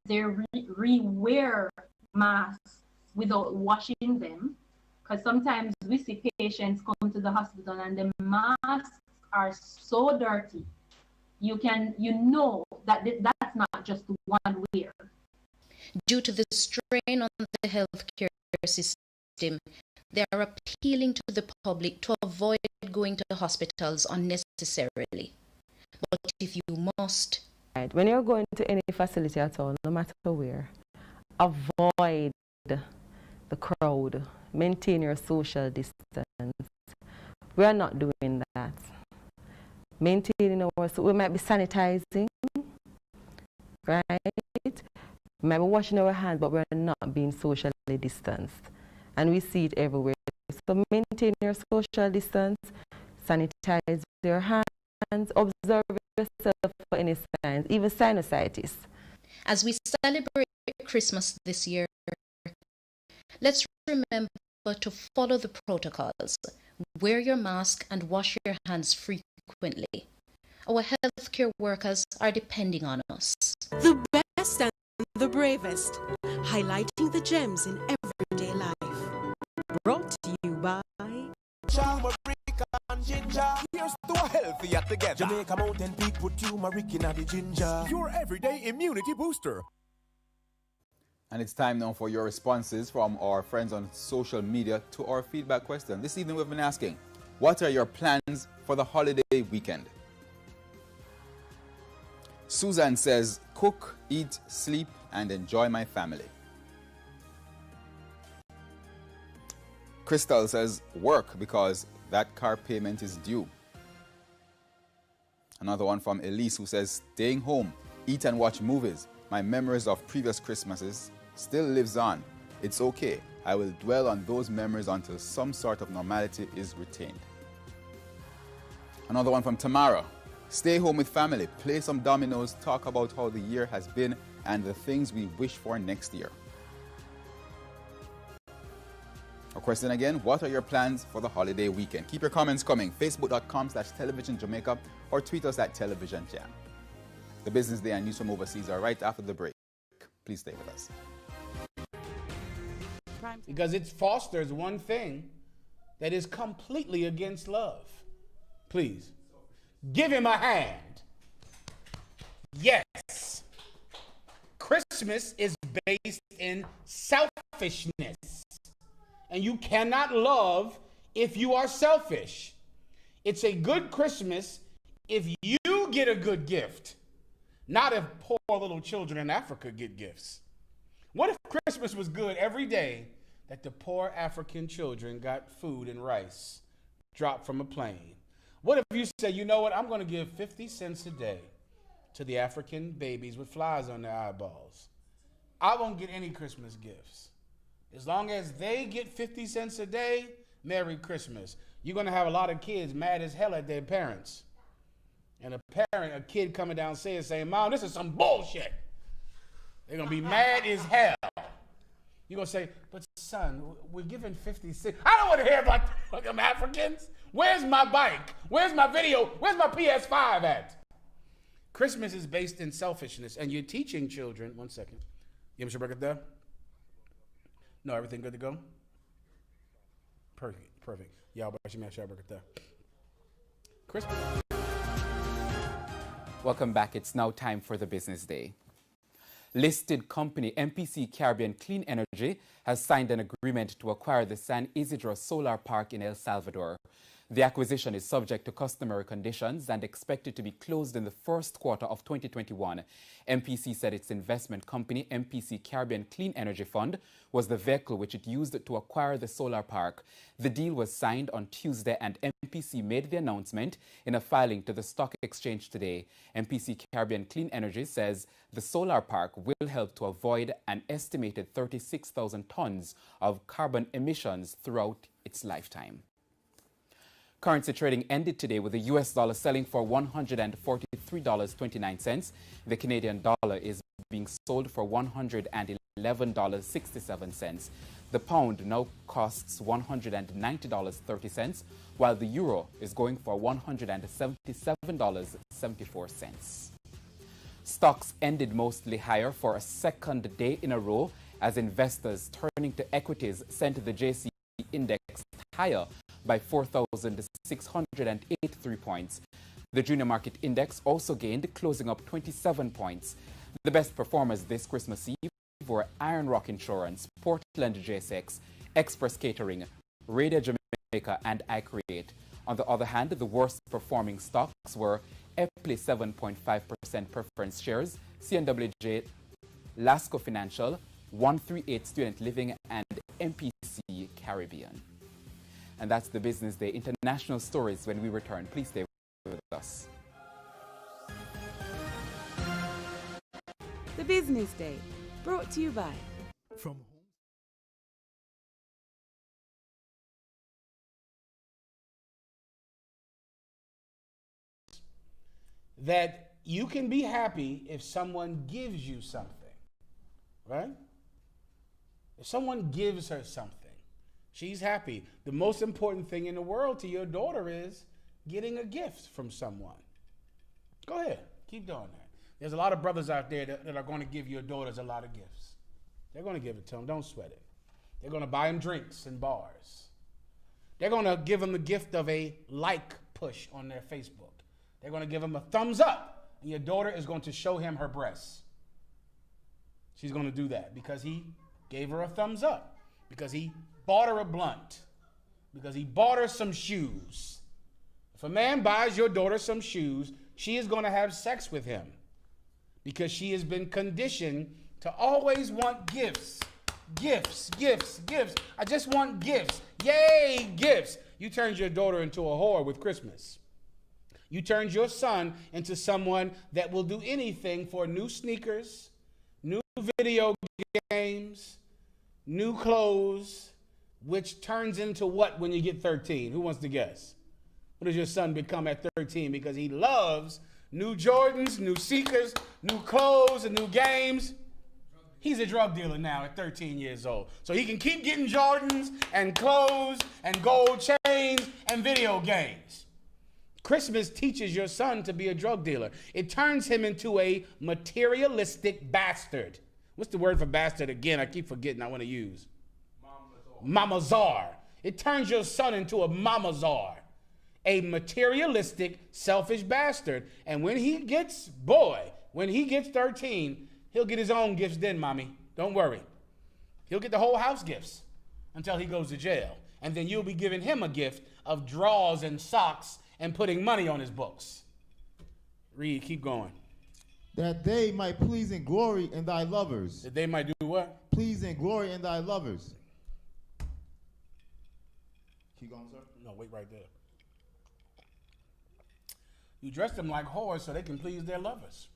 They re-wear masks without washing them. Because sometimes we see patients come to the hospital and the masks are so dirty. You know that that's not just one wear. Due to the strain on the healthcare system, they are appealing to the public to avoid going to the hospitals unnecessarily. But if you must... Right. When you're going to any facility at all, no matter where, avoid the crowd. Maintain your social distance. We are not doing that. Maintaining we might be sanitizing, right? We might be washing our hands, but we're not being socially distanced. And we see it everywhere. So maintain your social distance, sanitize your hands, observe yourself for any signs, even sinusitis. As we celebrate Christmas this year, let's remember to follow the protocols. Wear your mask and wash your hands frequently. Our healthcare workers are depending on us. The best and the bravest, highlighting the gems in everyday life. Brought to you by Jamaica and ginger. Here's to a healthier together. Jamaica Mountain Peak put turmeric in the ginger. Your everyday immunity booster. And it's time now for your responses from our friends on social media to our feedback question. This evening we've been asking, what are your plans for the holiday weekend? Susan says, cook, eat, sleep, and enjoy my family. Crystal says, work because that car payment is due. Another one from Elise who says, staying home, eat and watch movies. My memories of previous Christmases still lives on. It's okay. I will dwell on those memories until some sort of normality is retained. Another one from Tamara. Stay home with family, play some dominoes, talk about how the year has been and the things we wish for next year. Our question again, what are your plans for the holiday weekend? Keep your comments coming. Facebook.com/TelevisionJamaica or tweet us at TelevisionJam. The Business Day and news from overseas are right after the break. Please stay with us. Because it fosters one thing that is completely against love. Please, give him a hand. Yes. Christmas is based in selfishness. And you cannot love if you are selfish. It's a good Christmas if you get a good gift, not if poor little children in Africa get gifts. What if Christmas was good every day that the poor African children got food and rice dropped from a plane? What if you say, you know what, I'm going to give 50 cents a day to the African babies with flies on their eyeballs. I won't get any Christmas gifts. As long as they get 50 cents a day, Merry Christmas. You're going to have a lot of kids mad as hell at their parents. And a kid coming downstairs saying, Mom, this is some bullshit. They're going to be mad as hell. You're going to say, but son, we're giving 56. I don't want to hear about them Africans. Where's my bike? Where's my video? Where's my PS5 at? Christmas is based in selfishness, and you're teaching children. One second. You have Mr. Burkett there? No, everything good to go? Perfect. Y'all, but you may have Burkett there. Christmas. Welcome back. It's now time for the business day. Listed company MPC Caribbean Clean Energy has signed an agreement to acquire the San Isidro Solar Park in El Salvador. The acquisition is subject to customary conditions and expected to be closed in the first quarter of 2021. MPC said its investment company, MPC Caribbean Clean Energy Fund, was the vehicle which it used to acquire the solar park. The deal was signed on Tuesday, and MPC made the announcement in a filing to the stock exchange today. MPC Caribbean Clean Energy says the solar park will help to avoid an estimated 36,000 tons of carbon emissions throughout its lifetime. Currency trading ended today with the US dollar selling for $143.29. The Canadian dollar is being sold for $111.67. The pound now costs $190.30, while the euro is going for $177.74. Stocks ended mostly higher for a second day in a row as investors turning to equities sent the JC index higher by 4,683 points. The junior market index also gained, closing up 27 points. The best performers this Christmas Eve were Iron Rock Insurance, Portland JSX, Express Catering, Radio Jamaica, and iCreate. On the other hand, the worst performing stocks were Epley 7.5% preference shares, CNWJ, Lasco Financial, 138 Student Living, and MPC Caribbean. And that's the Business Day. International stories when we return. Please stay with us. The Business Day, brought to you by From that you can be happy if someone gives you something, right? If someone gives her something, she's happy. The most important thing in the world to your daughter is getting a gift from someone. Go ahead, keep doing that. There's a lot of brothers out there that are going to give your daughters a lot of gifts. They're going to give it to them. Don't sweat it. They're going to buy them drinks in bars. They're going to give them the gift of a like push on their Facebook. They're going to give him a thumbs up, and your daughter is going to show him her breasts. She's going to do that because he gave her a thumbs up, because he bought her a blunt, because he bought her some shoes. If a man buys your daughter some shoes, she is going to have sex with him because she has been conditioned to always want gifts. Gifts, gifts, gifts. I just want gifts. Yay, gifts. You turned your daughter into a whore with Christmas. You turned your son into someone that will do anything for new sneakers, new video games, new clothes, which turns into what when you get 13? Who wants to guess? What does your son become at 13? Because he loves new Jordans, new sneakers, new clothes, and new games. He's a drug dealer now at 13 years old. So he can keep getting Jordans and clothes and gold chains and video games. Christmas teaches your son to be a drug dealer. It turns him into a materialistic bastard. What's the word for bastard again? I keep forgetting I want to use. Mamazar. It turns your son into a mamazar. A materialistic, selfish bastard. And when he gets 13, he'll get his own gifts then, mommy. Don't worry. He'll get the whole house gifts until he goes to jail. And then you'll be giving him a gift of drawers and socks and putting money on his books. Read, keep going. That they might please and glory in thy lovers. That they might do what? Please and glory in thy lovers. Keep going, sir. No, wait right there. You dress them like whores so they can please their lovers.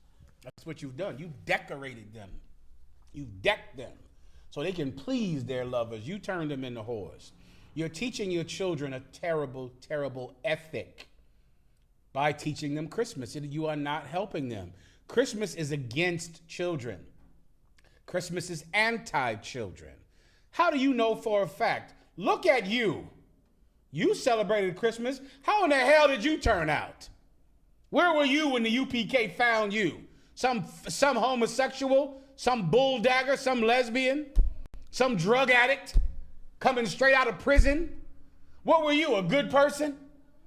That's what you've done. You decorated them. You've decked them so they can please their lovers. You turned them into whores. You're teaching your children a terrible, terrible ethic by teaching them Christmas. You are not helping them. Christmas is against children. Christmas is anti-children. How do you know for a fact? Look at you. You celebrated Christmas. How in the hell did you turn out? Where were you when the UPK found you? Some homosexual, some bulldagger, some lesbian, some drug addict coming straight out of prison? What were you, a good person?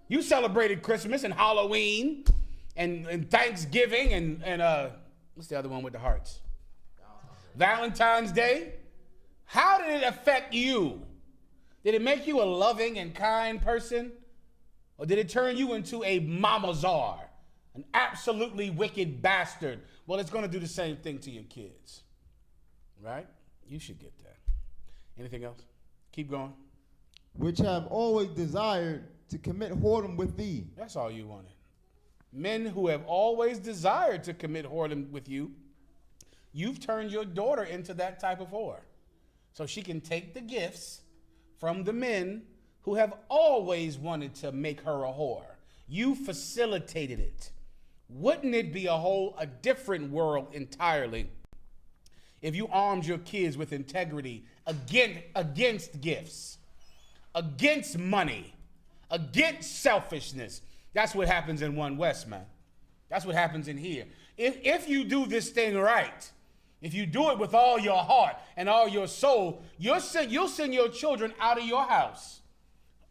You celebrated Christmas and Halloween and Thanksgiving and what's the other one with the hearts? Valentine's Day. How did it affect you? Did it make you a loving and kind person? Or did it turn you into a mama czar, an absolutely wicked bastard? Well, it's going to do the same thing to your kids, right? You should get that. Anything else? Keep going. Which have always desired to commit whoredom with thee. That's all you wanted. Men who have always desired to commit whoredom with you, you've turned your daughter into that type of whore. So she can take the gifts from the men who have always wanted to make her a whore. You facilitated it. Wouldn't it be a different world entirely if you armed your kids with integrity against gifts, against money, against selfishness? That's what happens in One West, man. That's what happens in here. If you do this thing right, if you do it with all your heart and all your soul, you'll send your children out of your house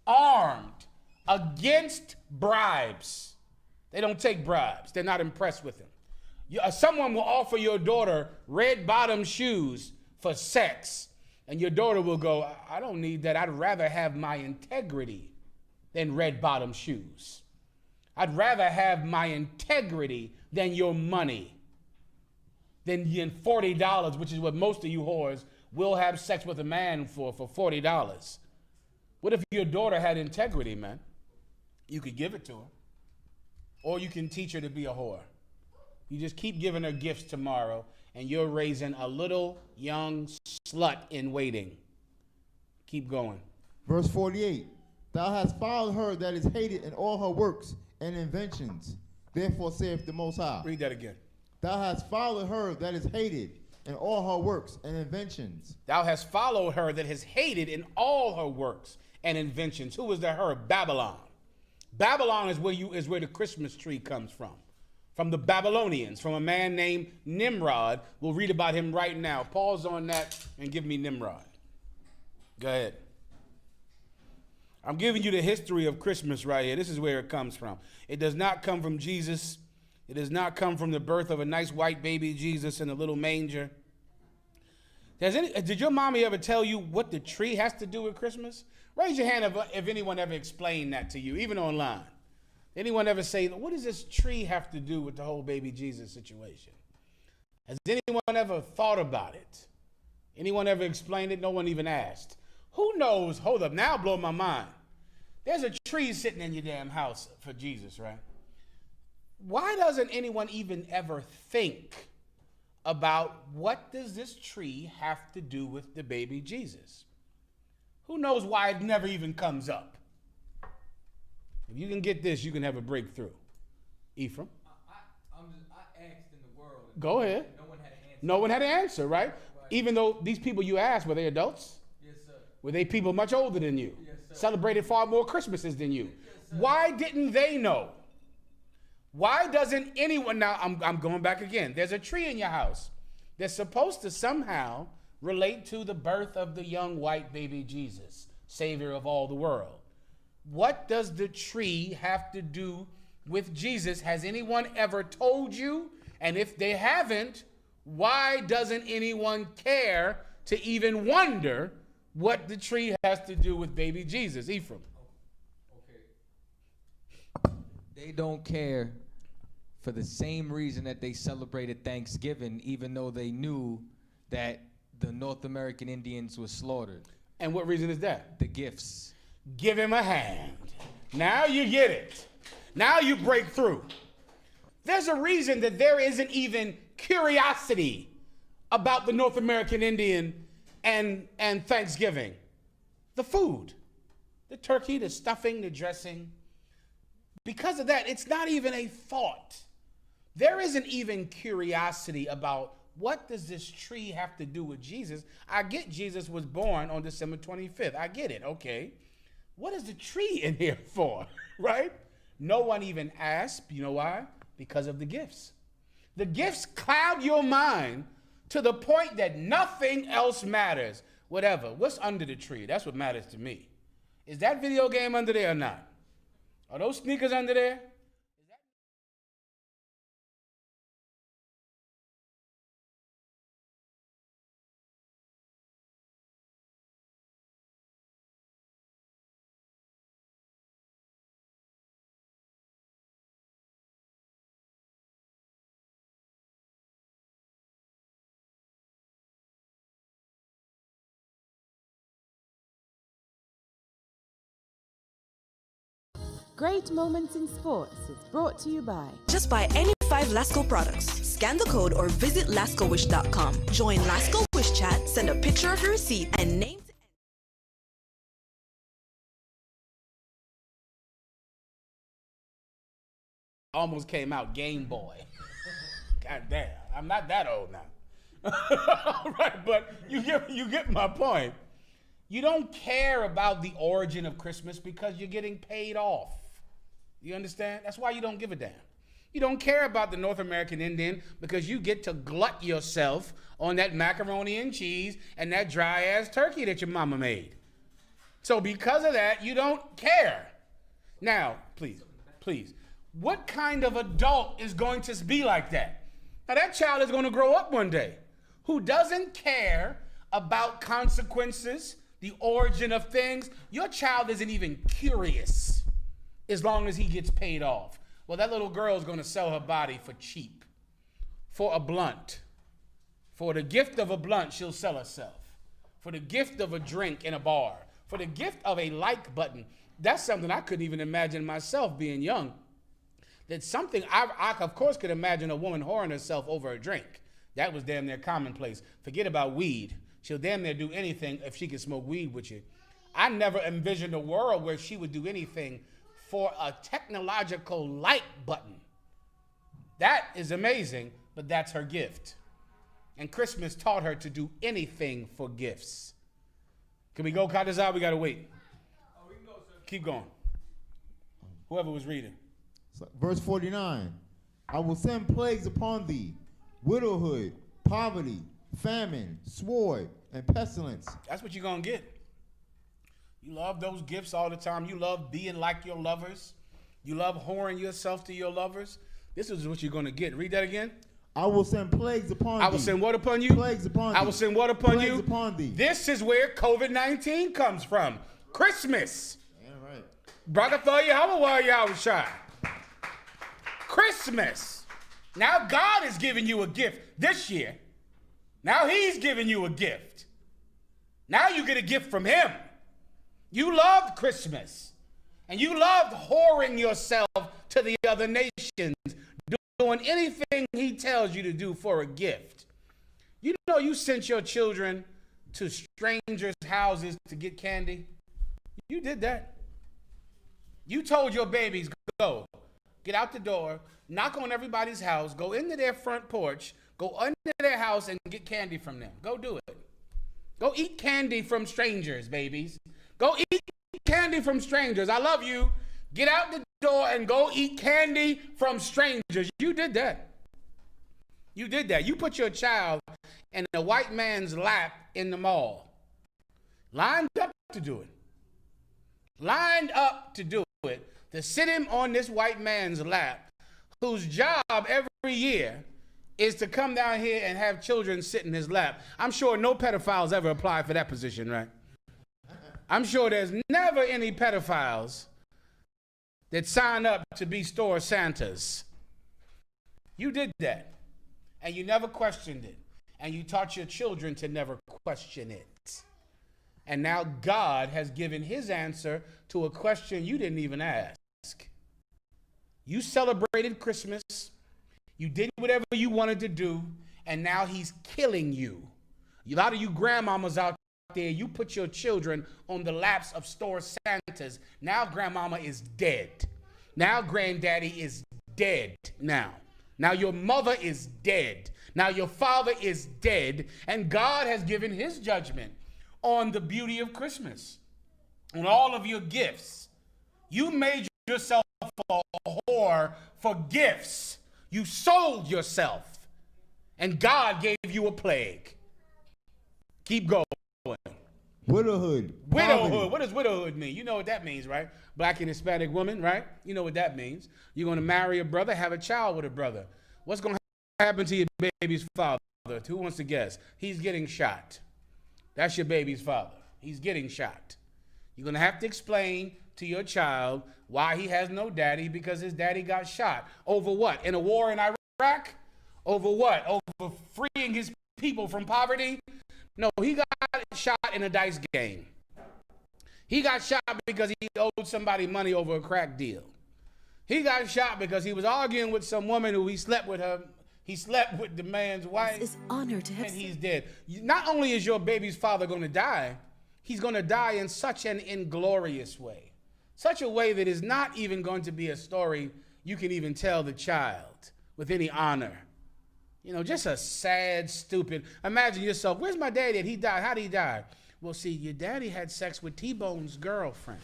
armed against bribes. They don't take bribes. They're not impressed with them. Someone will offer your daughter red bottom shoes for sex, and your daughter will go, I don't need that. I'd rather have my integrity than red bottom shoes. I'd rather have my integrity than your money, than $40, which is what most of you whores will have sex with a man for $40. What if your daughter had integrity, man? You could give it to her. Or you can teach her to be a whore. You just keep giving her gifts tomorrow, and you're raising a little young slut in waiting. Keep going. Verse 48. Thou hast followed her that is hated in all her works and inventions. Therefore saith the Most High. Read that again. Thou hast followed her that is hated in all her works and inventions. Thou hast followed her that is hated in all her works and inventions. Who is the her? Babylon. Babylon is where the Christmas tree comes from the Babylonians, from a man named Nimrod. We'll read about him right now. Pause on that and give me Nimrod. Go ahead. I'm giving you the history of Christmas right here. This is where it comes from. It does not come from Jesus. It does not come from the birth of a nice white baby Jesus in a little manger. Did your mommy ever tell you what the tree has to do with Christmas? Raise your hand if anyone ever explained that to you, even online. Anyone ever say, what does this tree have to do with the whole baby Jesus situation? Has anyone ever thought about it? Anyone ever explained it? No one even asked. Who knows? Hold up, now blow my mind. There's a tree sitting in your damn house for Jesus, right? Why doesn't anyone even ever think about what does this tree have to do with the baby Jesus? Who knows why it never even comes up? If you can get this, you can have a breakthrough. Ephraim? I asked in the world. Go ahead. No one had an answer, right? Even though these people you asked, were they adults? Yes, sir. Were they people much older than you? Yes, sir. Celebrated far more Christmases than you? Yes, sir. Why didn't they know? Why doesn't anyone, now I'm going back again. There's a tree in your house that's supposed to somehow relate to the birth of the young white baby Jesus, Savior of all the world. What does the tree have to do with Jesus? Has anyone ever told you? And if they haven't, why doesn't anyone care to even wonder what the tree has to do with baby Jesus? Ephraim. Okay. They don't care for the same reason that they celebrated Thanksgiving, even though they knew that the North American Indians were slaughtered. And what reason is that? The gifts. Give him a hand. Now you get it. Now you break through. There's a reason that there isn't even curiosity about the North American Indian and Thanksgiving. The food, the turkey, the stuffing, the dressing. Because of that, it's not even a thought. There isn't even curiosity about what does this tree have to do with Jesus? I get Jesus was born on December 25th. I get it, okay. What is the tree in here for, right? No one even asked. You know why? Because of the gifts. The gifts cloud your mind to the point that nothing else matters. Whatever. What's under the tree? That's what matters to me. Is that video game under there or not? Are those sneakers under there? Great Moments in Sports is brought to you by. Just buy any 5 Lasco products. Scan the code or visit lascowish.com. Join Lasco Wish Chat, send a picture of your receipt and name. Almost came out Game Boy. God damn, I'm not that old now. Right, but you get my point. You don't care about the origin of Christmas because you're getting paid off. You understand? That's why you don't give a damn. You don't care about the North American Indian because you get to glut yourself on that macaroni and cheese and that dry ass turkey that your mama made. So because of that, you don't care. Now, please, what kind of adult is going to be like that? Now that child is going to grow up one day who doesn't care about consequences, the origin of things. Your child isn't even curious as long as he gets paid off. Well, that little girl is going to sell her body for cheap, for a blunt. For the gift of a blunt, she'll sell herself. For the gift of a drink in a bar. For the gift of a like button. That's something I couldn't even imagine myself being young. That's something I of course could imagine a woman whoring herself over a drink. That was damn near commonplace. Forget about weed. She'll damn near do anything if she can smoke weed with you. I never envisioned a world where she would do anything for a technological like button. That is amazing, but that's her gift. And Christmas taught her to do anything for gifts. Can we go cut this out? We gotta wait. We can go, sir. Keep going. Whoever was reading. Verse 49, I will send plagues upon thee, widowhood, poverty, famine, sword, and pestilence. That's what you're gonna get. You love those gifts all the time. You love being like your lovers. You love whoring yourself to your lovers. This is what you're going to get. Read that again. I will send plagues upon thee. I will send what upon you? Plagues upon thee. I will send what upon plagues you? Upon thee. This is where COVID-19 comes from. Christmas. Yeah, right. Brother for you, how are y'all shy? Christmas. Now God is giving you a gift this year. Now he's giving you a gift. Now you get a gift from him. You loved Christmas, and you loved whoring yourself to the other nations, doing anything he tells you to do for a gift. You know you sent your children to strangers' houses to get candy? You did that. You told your babies, go, get out the door, knock on everybody's house, go into their front porch, go under their house and get candy from them. Go do it. Go eat candy from strangers, babies. Go eat candy from strangers. I love you. Get out the door and go eat candy from strangers. You did that. You did that. You put your child in a white man's lap in the mall. Lined up to do it. Lined up to do it. To sit him on this white man's lap, whose job every year is to come down here and have children sit in his lap. I'm sure no pedophiles ever apply for that position, right? I'm sure there's never any pedophiles that sign up to be store Santas. You did that, and you never questioned it, and you taught your children to never question it. And now God has given his answer to a question you didn't even ask. You celebrated Christmas, you did whatever you wanted to do, and now he's killing you. A lot of you grandmamas out there, you put your children on the laps of store Santas. Now grandmama is dead. Now granddaddy is dead now. Now your mother is dead. Now your father is dead. And God has given his judgment on the beauty of Christmas, on all of your gifts. You made yourself a whore for gifts. You sold yourself. And God gave you a plague. Keep going. Widowhood. Widowhood. What does widowhood mean? You know what that means, right? Black and Hispanic woman, right? You know what that means. You're going to marry a brother, have a child with a brother. What's going to happen to your baby's father? Who wants to guess? He's getting shot. That's your baby's father. He's getting shot. You're going to have to explain to your child why he has no daddy, because his daddy got shot. Over what? In a war in Iraq? Over what? Over freeing his people from poverty? No, he got shot in a dice game. He got shot because he owed somebody money over a crack deal. He got shot because he was arguing with some woman who he slept with her. He slept with the man's wife. It's honored to have. And he's dead. Not only is your baby's father going to die, he's going to die in such an inglorious way. Such a way that is not even going to be a story you can even tell the child with any honor. You know, just a sad, stupid. Imagine yourself, where's my daddy? He died. How did he die? Well, see, your daddy had sex with T-Bone's girlfriend.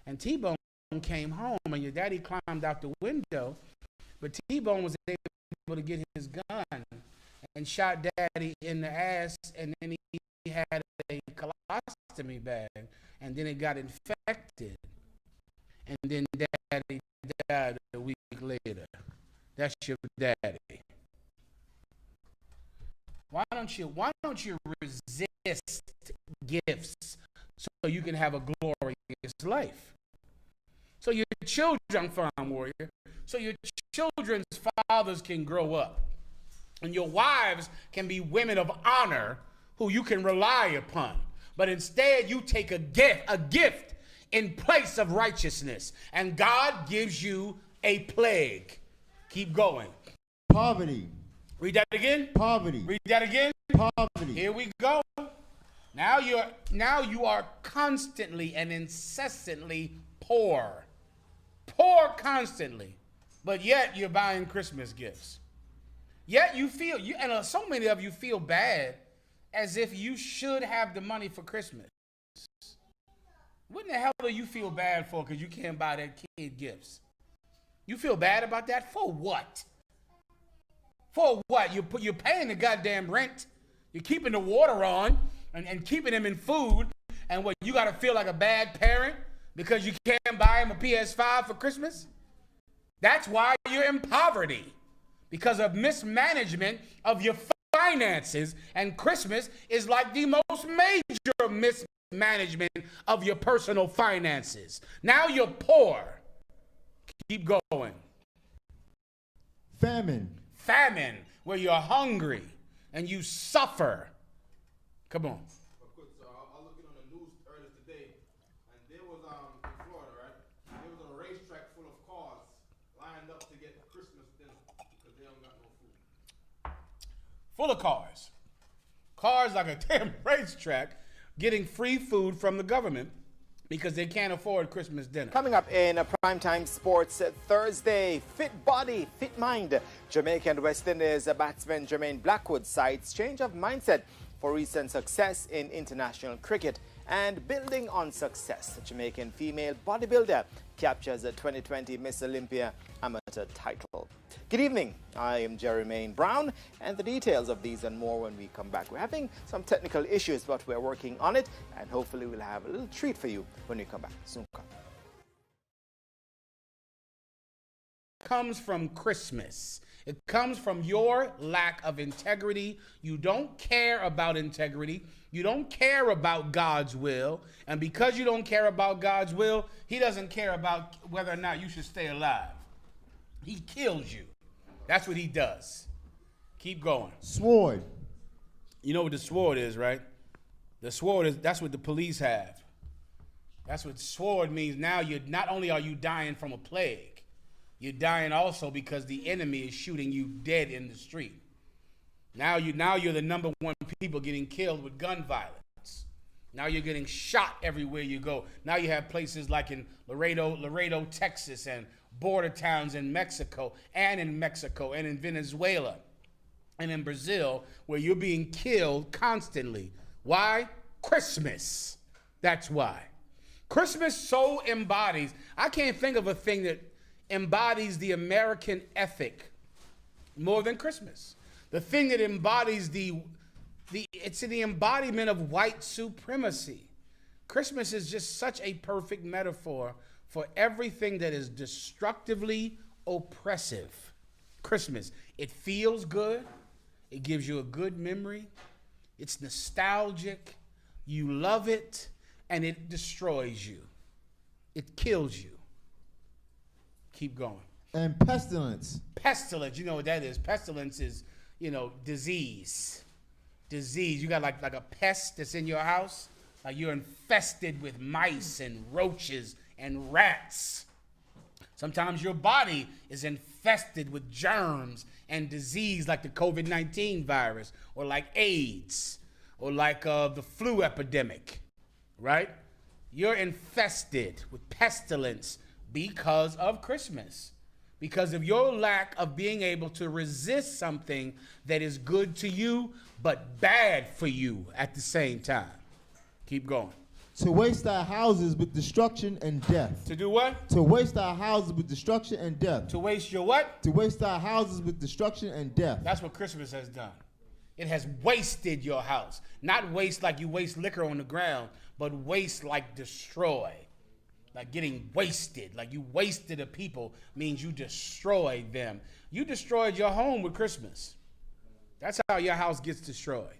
And T-Bone came home, and your daddy climbed out the window. But T-Bone was able to get his gun and shot daddy in the ass. And then he had a colostomy bag. And then it got infected. And then daddy died a week later. That's your daddy. Why don't you resist gifts so you can have a glorious life? So your children, farm warrior, so your children's fathers can grow up. And your wives can be women of honor who you can rely upon. But instead you take a gift in place of righteousness. And God gives you a plague. Keep going. Poverty. Read that again. Poverty. Read that again. Poverty. Here we go. Now you are constantly and incessantly poor. Poor constantly. But yet you're buying Christmas gifts. Yet you feel, and so many of you feel bad as if you should have the money for Christmas. What in the hell do you feel bad for because you can't buy that kid gifts? You feel bad about that? For what? For what? You're paying the goddamn rent. You're keeping the water on and keeping him in food. And what, you got to feel like a bad parent because you can't buy him a PS5 for Christmas? That's why you're in poverty. Because of mismanagement of your finances. And Christmas is like the most major mismanagement of your personal finances. Now you're poor. Keep going. Famine, where you're hungry and you suffer. Come on. I was looking on the news earlier today, and there was in Florida, right? There was a racetrack full of cars lined up to get Christmas dinner because they don't got no food. Full of cars. Cars like a damn racetrack getting free food from the government because they can't afford Christmas dinner. Coming up in a primetime sports Thursday, fit body, fit mind. Jamaica and West Indies batsman Jermaine Blackwood cites change of mindset for recent success in international cricket and building on success. The Jamaican female bodybuilder captures a 2020 Miss Olympia amateur title. Good evening, I am Jermaine Brown, and the details of these and more when we come back. We're having some technical issues, but we're working on it, and hopefully we'll have a little treat for you when we come back. Soon come. Comes from Christmas. It comes from your lack of integrity. You don't care about integrity. You don't care about God's will. And because you don't care about God's will, he doesn't care about whether or not you should stay alive. He kills you. That's what he does. Keep going. Sword. You know what the sword is, right? The sword is, that's what the police have. That's what sword means. Now not only are you dying from a plague, you're dying also because the enemy is shooting you dead in the street. Now you're the number one people getting killed with gun violence. Now you're getting shot everywhere you go. Now you have places like in Laredo, Texas, and border towns in Mexico and in Venezuela and in Brazil, where you're being killed constantly. Why? Christmas. That's why. Christmas so embodies, I can't think of a thing that embodies the American ethic more than Christmas. The thing that embodies it's the embodiment of white supremacy. Christmas is just such a perfect metaphor for everything that is destructively oppressive. Christmas, it feels good. It gives you a good memory. It's nostalgic. You love it, and it destroys you. It kills you. Keep going. And pestilence. Pestilence, you know what that is. Pestilence is, disease. Disease. You got like a pest that's in your house. Like you're infested with mice and roaches and rats. Sometimes your body is infested with germs and disease like the COVID-19 virus or like AIDS or like the flu epidemic, right? You're infested with pestilence because of Christmas, because of your lack of being able to resist something that is good to you but bad for you at the same time. Keep going. To waste our houses with destruction and death. To do what? To waste our houses with destruction and death. To waste your what? To waste our houses with destruction and death. That's what Christmas has done. It has wasted your house. Not waste like you waste liquor on the ground, but waste like destroy. Like getting wasted. Like you wasted a people means you destroyed them. You destroyed your home with Christmas. That's how your house gets destroyed.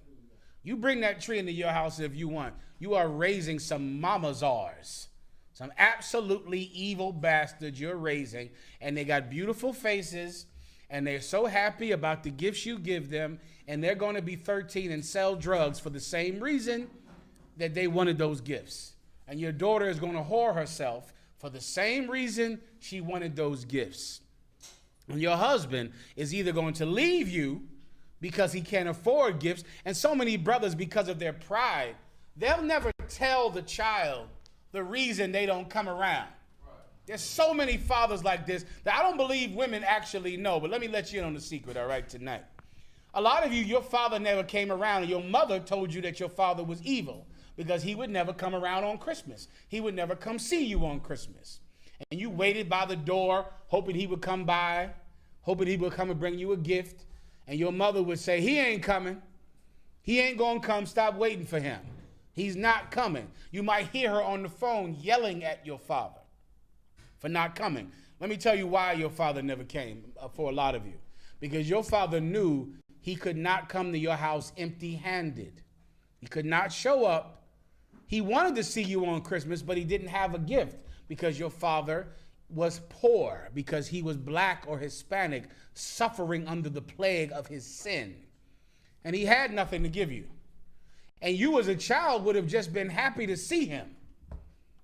You bring that tree into your house if you want. You are raising some mamazars, some absolutely evil bastards you're raising, and they got beautiful faces, and they're so happy about the gifts you give them, and they're going to be 13 and sell drugs for the same reason that they wanted those gifts. And your daughter is going to whore herself for the same reason she wanted those gifts. And your husband is either going to leave you because he can't afford gifts, and so many brothers, because of their pride, they'll never tell the child the reason they don't come around. There's so many fathers like this that I don't believe women actually know, but let me let you in on the secret, all right, tonight. A lot of you, your father never came around, and your mother told you that your father was evil because he would never come around on Christmas. He would never come see you on Christmas. And you waited by the door, hoping he would come by, hoping he would come and bring you a gift. And your mother would say, he ain't coming. He ain't gonna come. Stop waiting for him. He's not coming. You might hear her on the phone yelling at your father for not coming. Let me tell you why your father never came for a lot of you. Because your father knew he could not come to your house empty-handed. He could not show up. He wanted to see you on Christmas, but he didn't have a gift because your father was poor, because he was black or Hispanic, suffering under the plague of his sin. And he had nothing to give you. And you as a child would have just been happy to see him.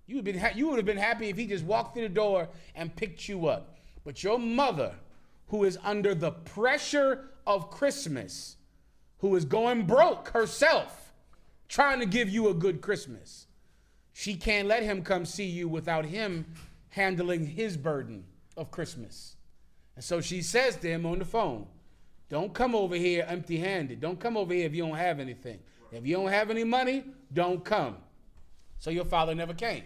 You would have been happy if he just walked through the door and picked you up. But your mother, who is under the pressure of Christmas, who is going broke herself, trying to give you a good Christmas, she can't let him come see you without him handling his burden of Christmas. And so she says to him on the phone, don't come over here empty-handed. Don't come over here if you don't have anything. If you don't have any money, don't come. So your father never came.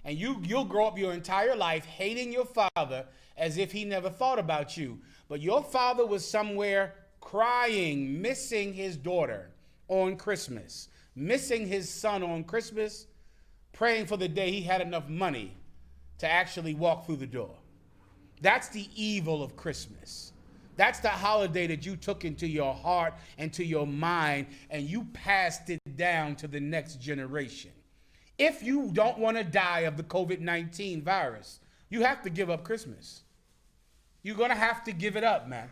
And you'll grow up your entire life hating your father as if he never thought about you. But your father was somewhere crying, missing his daughter on Christmas, missing his son on Christmas, praying for the day he had enough money to actually walk through the door. That's the evil of Christmas. That's the holiday that you took into your heart and to your mind, and you passed it down to the next generation. If you don't want to die of the COVID-19 virus, you have to give up Christmas. You're going to have to give it up, man.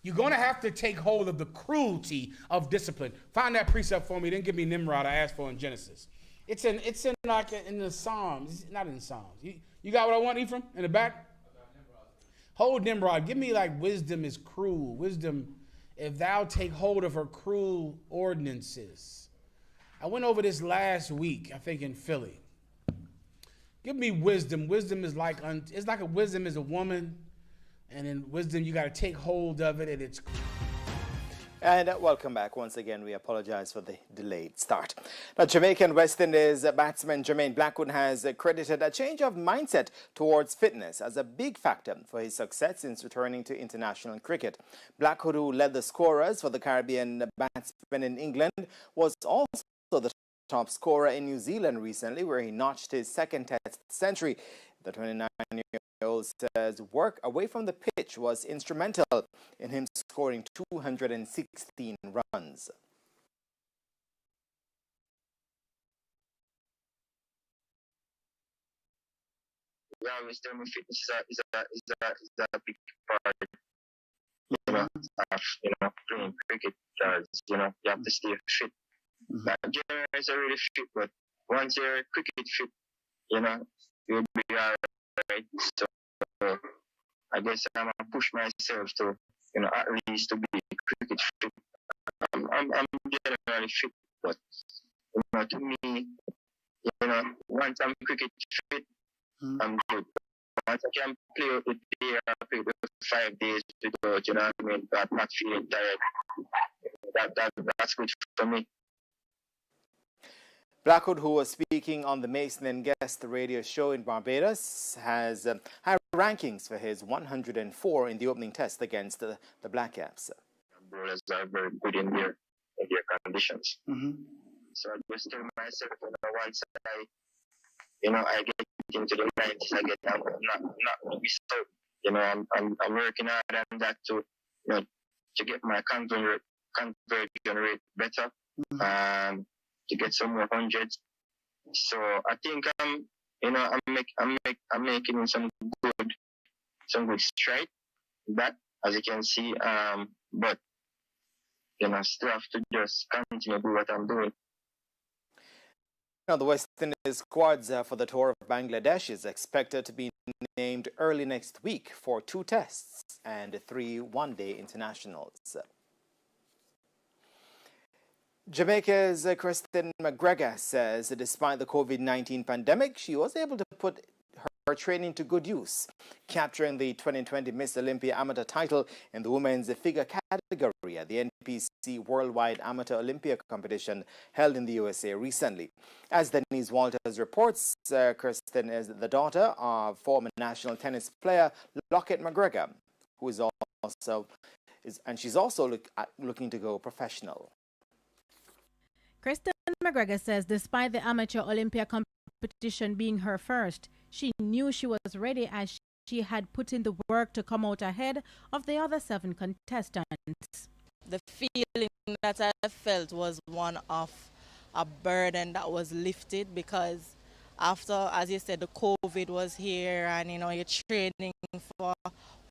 You're going to have to take hold of the cruelty of discipline. Find that precept for me. Then give me Nimrod I asked for in Genesis. It's in the Psalms. Not in the Psalms. You got what I want, Ephraim, in the back? Hold Nimrod. Give me like wisdom is cruel. Wisdom, if thou take hold of her cruel ordinances. I went over this last week, I think in Philly. Give me wisdom. Wisdom is like it's like wisdom is a woman, and in wisdom you got to take hold of it, and it's. And welcome back once again. We apologize for the delayed start. Now, Jamaican West Indies batsman Jermaine Blackwood has credited a change of mindset towards fitness as a big factor for his success since returning to international cricket. Blackwood, who led the scorers for the Caribbean batsmen in England, was also the top scorer in New Zealand recently, where he notched his second Test century. The 29-year-old says work away from the pitch was instrumental in him scoring 216 runs. Yeah, Mr. Fitness is a big part, of playing cricket. Because you have to stay fit. Generally, is already fit, but once you're cricket fit, you'll be alright. So I guess I'm gonna push myself to, at least to be cricket fit. I'm generally fit, but to me, once I'm cricket fit, I'm good. Once I can play with the play with 5 days without, not feeling tired. That's good for me. Blackwood, who was speaking on the Mason and Guest radio show in Barbados, has high rankings for his 104 in the opening test against the Black Caps. Bowlers are very good in their conditions. So I just tell myself, once I get into the 90s, I get not miss out. I'm working hard on that to get my conversion rate better. To get some more hundreds. So I think I'm making some good stride. That, as you can see, but still have to just continue to do what I'm doing. Now, the West Indies squads for the tour of Bangladesh is expected to be named early next week for 2 tests and 3 one-day internationals. Jamaica's Kristen McGregor says despite the COVID-19 pandemic, she was able to put her training to good use, capturing the 2020 Miss Olympia Amateur title in the women's figure category at the NPC Worldwide Amateur Olympia competition held in the USA recently. As Denise Walters reports, Kristen is the daughter of former national tennis player Lockett McGregor, who is she's also looking to go professional. Kristen McGregor says despite the Amateur Olympia competition being her first, she knew she was ready as she had put in the work to come out ahead of the other 7 contestants. The feeling that I felt was one of a burden that was lifted because after, as you said, the COVID was here and you're training for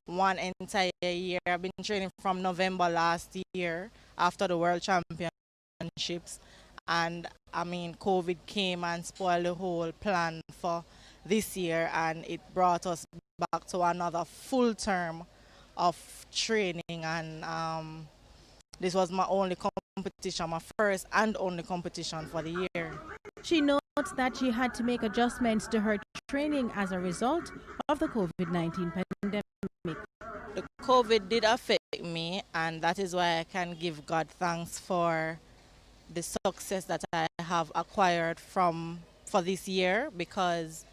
one entire year. I've been training from November last year after the World Championships. And COVID came and spoiled the whole plan for this year, and it brought us back to another full term of training. And this was my only competition, my first and only competition for the year. She notes that she had to make adjustments to her training as a result of the COVID-19 pandemic. The COVID did affect me, and that is why I can give God thanks for the success that I have acquired for this year, because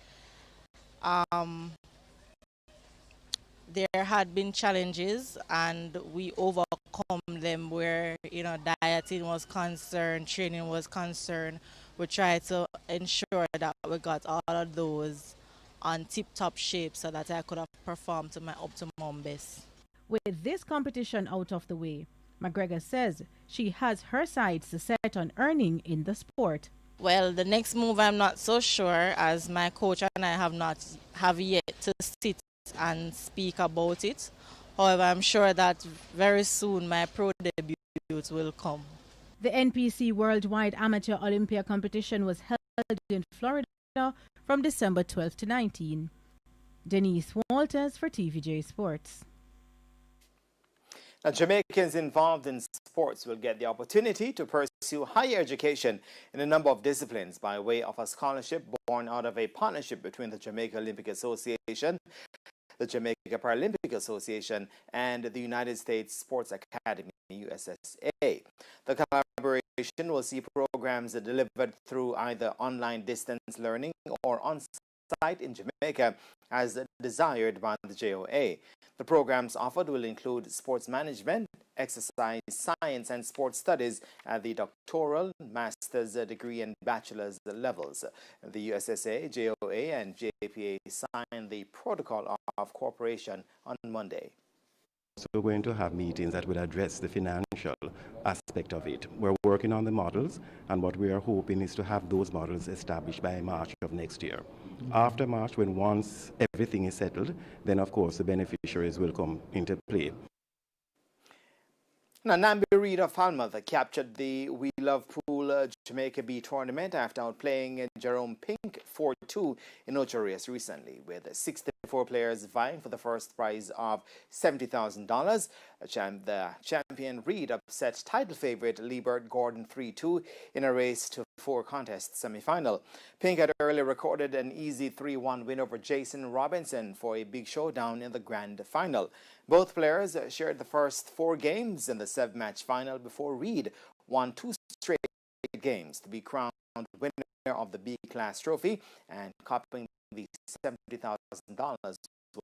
there had been challenges and we overcome them where dieting was concerned, training was concerned. We tried to ensure that we got all of those on tip-top shape so that I could have performed to my optimum best. With this competition out of the way, McGregor says she has her sights set on earning in the sport. Well, the next move I'm not so sure, as my coach and I have yet to sit and speak about it. However, I'm sure that very soon my pro debut will come. The NPC Worldwide Amateur Olympia competition was held in Florida from December 12 to 19. Denise Walters for TVJ Sports. Now, Jamaicans involved in sports will get the opportunity to pursue higher education in a number of disciplines by way of a scholarship born out of a partnership between the Jamaica Olympic Association, the Jamaica Paralympic Association, and the United States Sports Academy, USSA. The collaboration will see programs delivered through either online distance learning or on-site in Jamaica as desired by the JOA. The programs offered will include sports management, exercise science, and sports studies at the doctoral, master's degree, and bachelor's levels. The USSA, JOA, and JPA signed the protocol of cooperation on Monday. So we're going to have meetings that will address the financial aspect of it. We're working on the models, and what we are hoping is to have those models established by March of next year. After March, once everything is settled, then of course the beneficiaries will come into play. Now, Nambi Reid of Falmouth captured the We Love Pool Jamaica B tournament after outplaying Jerome Pink 4-2 in Ocho Rios recently, with 64 players vying for the first prize of $70,000. The champion Reid upset title favorite Liebert Gordon 3-2 in a race to 4-contest semi-final. Pink had earlier recorded an easy 3-1 win over Jason Robinson for a big showdown in the grand final. Both players shared the first 4 games in the 7-match final before Reid won 2 straight games to be crowned winner of the B-class trophy and copying the $70,000,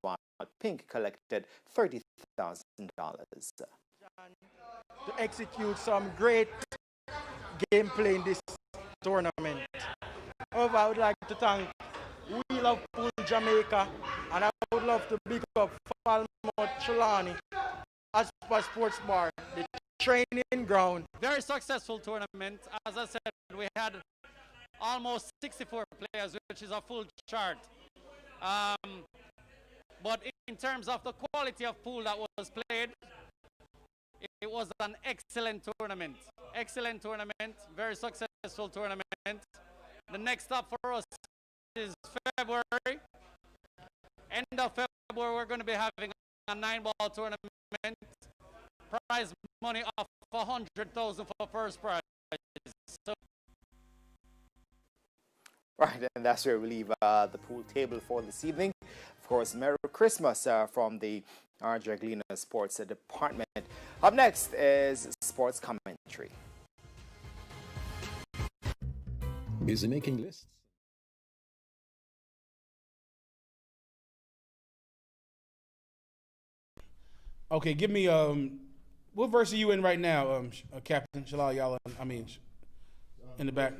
while Pink collected $30,000. To execute some great gameplay in this tournament. However, I would like to thank We Love Pool Jamaica, and I would love to big up Falmouth Trelawney as per Sports Bar, the training ground. Very successful tournament. As I said, we had almost 64 players, which is a full chart. But in terms of the quality of pool that was played, it was an excellent tournament. Excellent tournament, very successful tournament. The next stop for us is February. End of February, we're going to be having a 9-ball tournament. Prize money of $100,000 for first prize. So Right, and that's where we leave the pool table for this evening. Of course, Merry Christmas from the R.J. Gleaner Sports Department. Up next is sports commentary. Busy making lists? Okay, give me what verse are you in right now, Captain Shalal? Y'all, in the back.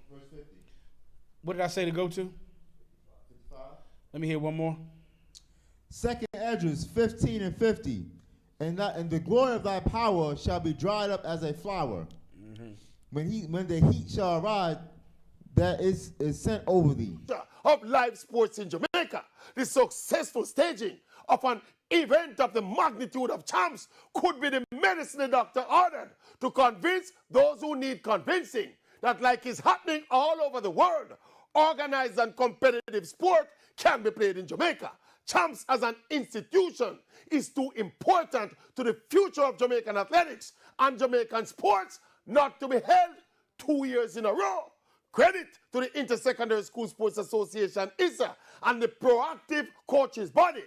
Verse 50. What did I say to go to? 55. Let me hear one more. Second Esdras 15 and 50. And the glory of thy power shall be dried up as a flower. Mm-hmm. When the heat shall arise, that is sent over thee. Of live sports in Jamaica, the successful staging of an event of the magnitude of champs could be the medicine the doctor ordered to convince those who need convincing that, like is happening all over the world, organized and competitive sport can be played in Jamaica. Champs as an institution is too important to the future of Jamaican athletics and Jamaican sports not to be held 2 years in a row. Credit to the Intersecondary School Sports Association, ISA, and the proactive coaches body.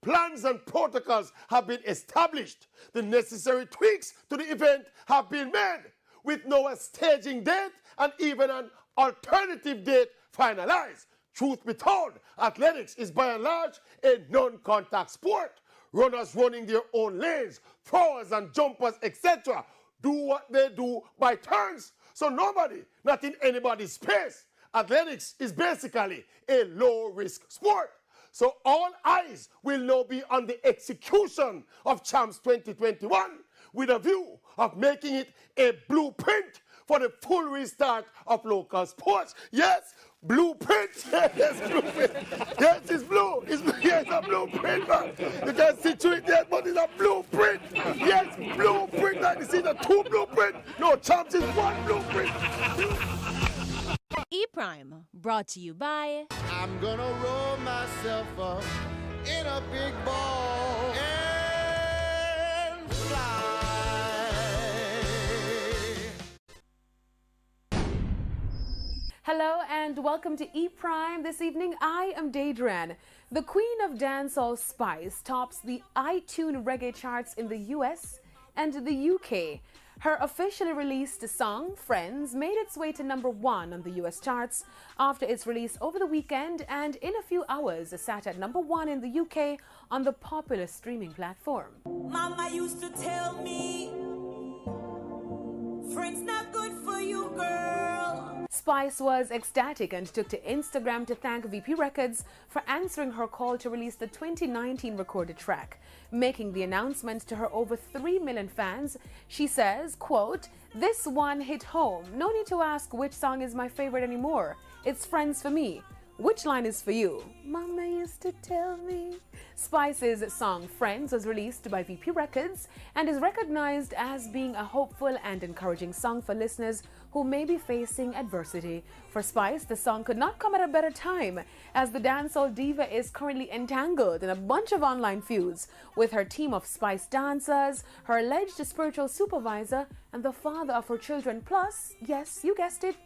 Plans and protocols have been established. The necessary tweaks to the event have been made, with no staging date and even an alternative date finalized. Truth be told, athletics is by and large a non-contact sport. Runners running their own lanes, throwers and jumpers, etc., do what they do by turns. So nobody, not in anybody's space. Athletics is basically a low-risk sport. So all eyes will now be on the execution of Champs 2021 with a view of making it a blueprint for the full restart of local sports. Yes, blueprint. Yes, blueprint. Yes, it's blue. It's a blueprint, man. You can situate there, but it's a blueprint. Yes, blueprint. Like you see the 2 blueprint. No, Champs is 1 blueprint. E-Prime, brought to you by... I'm gonna roll myself up in a big ball and fly. Hello and welcome to E Prime. This evening, I am Daedran. The queen of dancehall Spice tops the iTunes reggae charts in the US and the UK. Her officially released song, Friends, made its way to #1 on the US charts after its release over the weekend, and in a few hours sat at #1 in the UK on the popular streaming platform. Mama used to tell me, friends not good for you, girl. Spice was ecstatic and took to Instagram to thank VP Records for answering her call to release the 2019 recorded track. Making the announcement to her over 3 million fans, she says, quote, "This one hit home. No need to ask which song is my favorite anymore. It's Friends for me. Which line is for you? Mama used to tell me." Spice's song Friends was released by VP Records and is recognized as being a hopeful and encouraging song for listeners who may be facing adversity. For Spice, the song could not come at a better time, as the dancehall diva is currently entangled in a bunch of online feuds with her team of Spice dancers, her alleged spiritual supervisor, and the father of her children, plus, yes, you guessed it,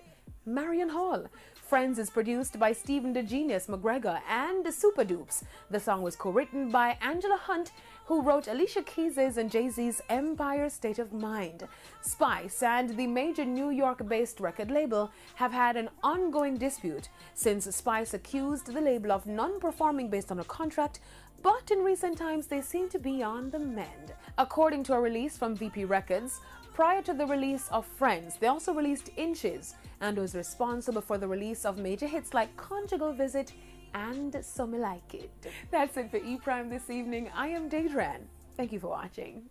Marion Hall. Friends is produced by Stephen the Genius McGregor and the Super Dupes. The song was co-written by Angela Hunt, who wrote Alicia Keys's and Jay-Z's Empire State of Mind. Spice and the major New York-based record label have had an ongoing dispute since Spice accused the label of non-performing based on a contract, but in recent times they seem to be on the mend. According to a release from VP Records, prior to the release of Friends, they also released Inches and was responsible for the release of major hits like Conjugal Visit and So Me Like It. That's it for E Prime this evening. I am Daedran. Thank you for watching.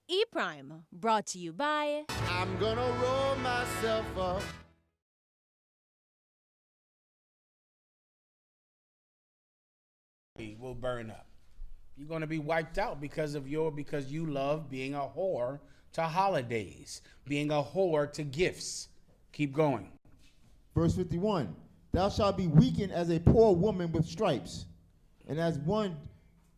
E Prime, brought to you by I'm gonna roll myself up. Will burn up. You're going to be wiped out because you love being a whore to holidays, being a whore to gifts. Keep going. Verse 51, thou shalt be weakened as a poor woman with stripes, and as one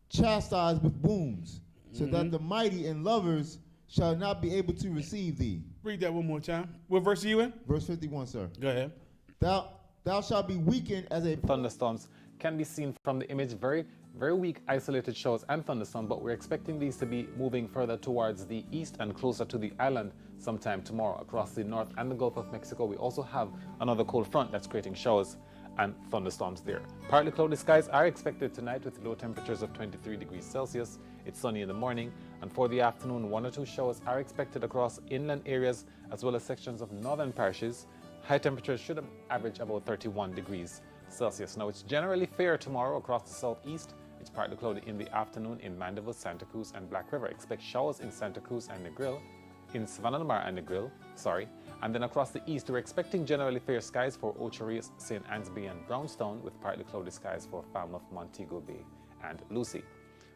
chastised with wounds, so that the mighty and lovers shall not be able to receive thee. Read that one more time. What verse are you in? Verse 51, sir. Go ahead. Thou shalt be weakened as a... Thunderstorms can be seen from the image, very weak isolated showers and thunderstorms, but we're expecting these to be moving further towards the east and closer to the island sometime tomorrow across the north and the Gulf of Mexico. We also have another cold front that's creating showers and thunderstorms there. Partly cloudy skies are expected tonight with low temperatures of 23 degrees Celsius. It's sunny in the morning, and for the afternoon, 1 or 2 showers are expected across inland areas as well as sections of northern parishes. High temperatures should average about 31 degrees Celsius. Now, it's generally fair tomorrow across the southeast. It's partly cloudy in the afternoon in Mandeville, Santa Cruz, and Black River. Expect showers in Santa Cruz and Negril, in Savannah Mar and Negril, and then across the east, we're expecting generally fair skies for Ocho St. Ansby, and Brownstown, with partly cloudy skies for Falmouth, Montego Bay, and Lucy.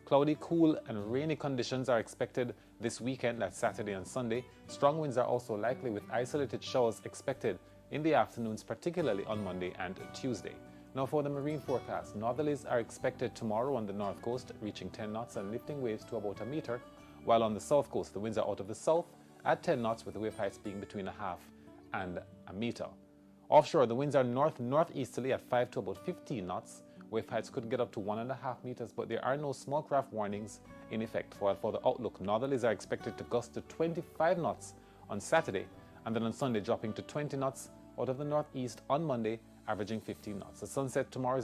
Cloudy, cool, and rainy conditions are expected this weekend, that's Saturday and Sunday. Strong winds are also likely, with isolated showers expected in the afternoons, particularly on Monday and Tuesday. Now for the marine forecast, northerlies are expected tomorrow on the north coast, reaching 10 knots and lifting waves to about a meter, while on the south coast, the winds are out of the south at 10 knots, with the wave heights being between a half and a meter. Offshore, the winds are northeasterly at 5 to about 15 knots. Wave heights could get up to 1.5 meters, but there are no small craft warnings in effect. While for the outlook, northerlies are expected to gust to 25 knots on Saturday, and then on Sunday dropping to 20 knots out of the northeast on Monday, averaging 15 knots. The sunset tomorrow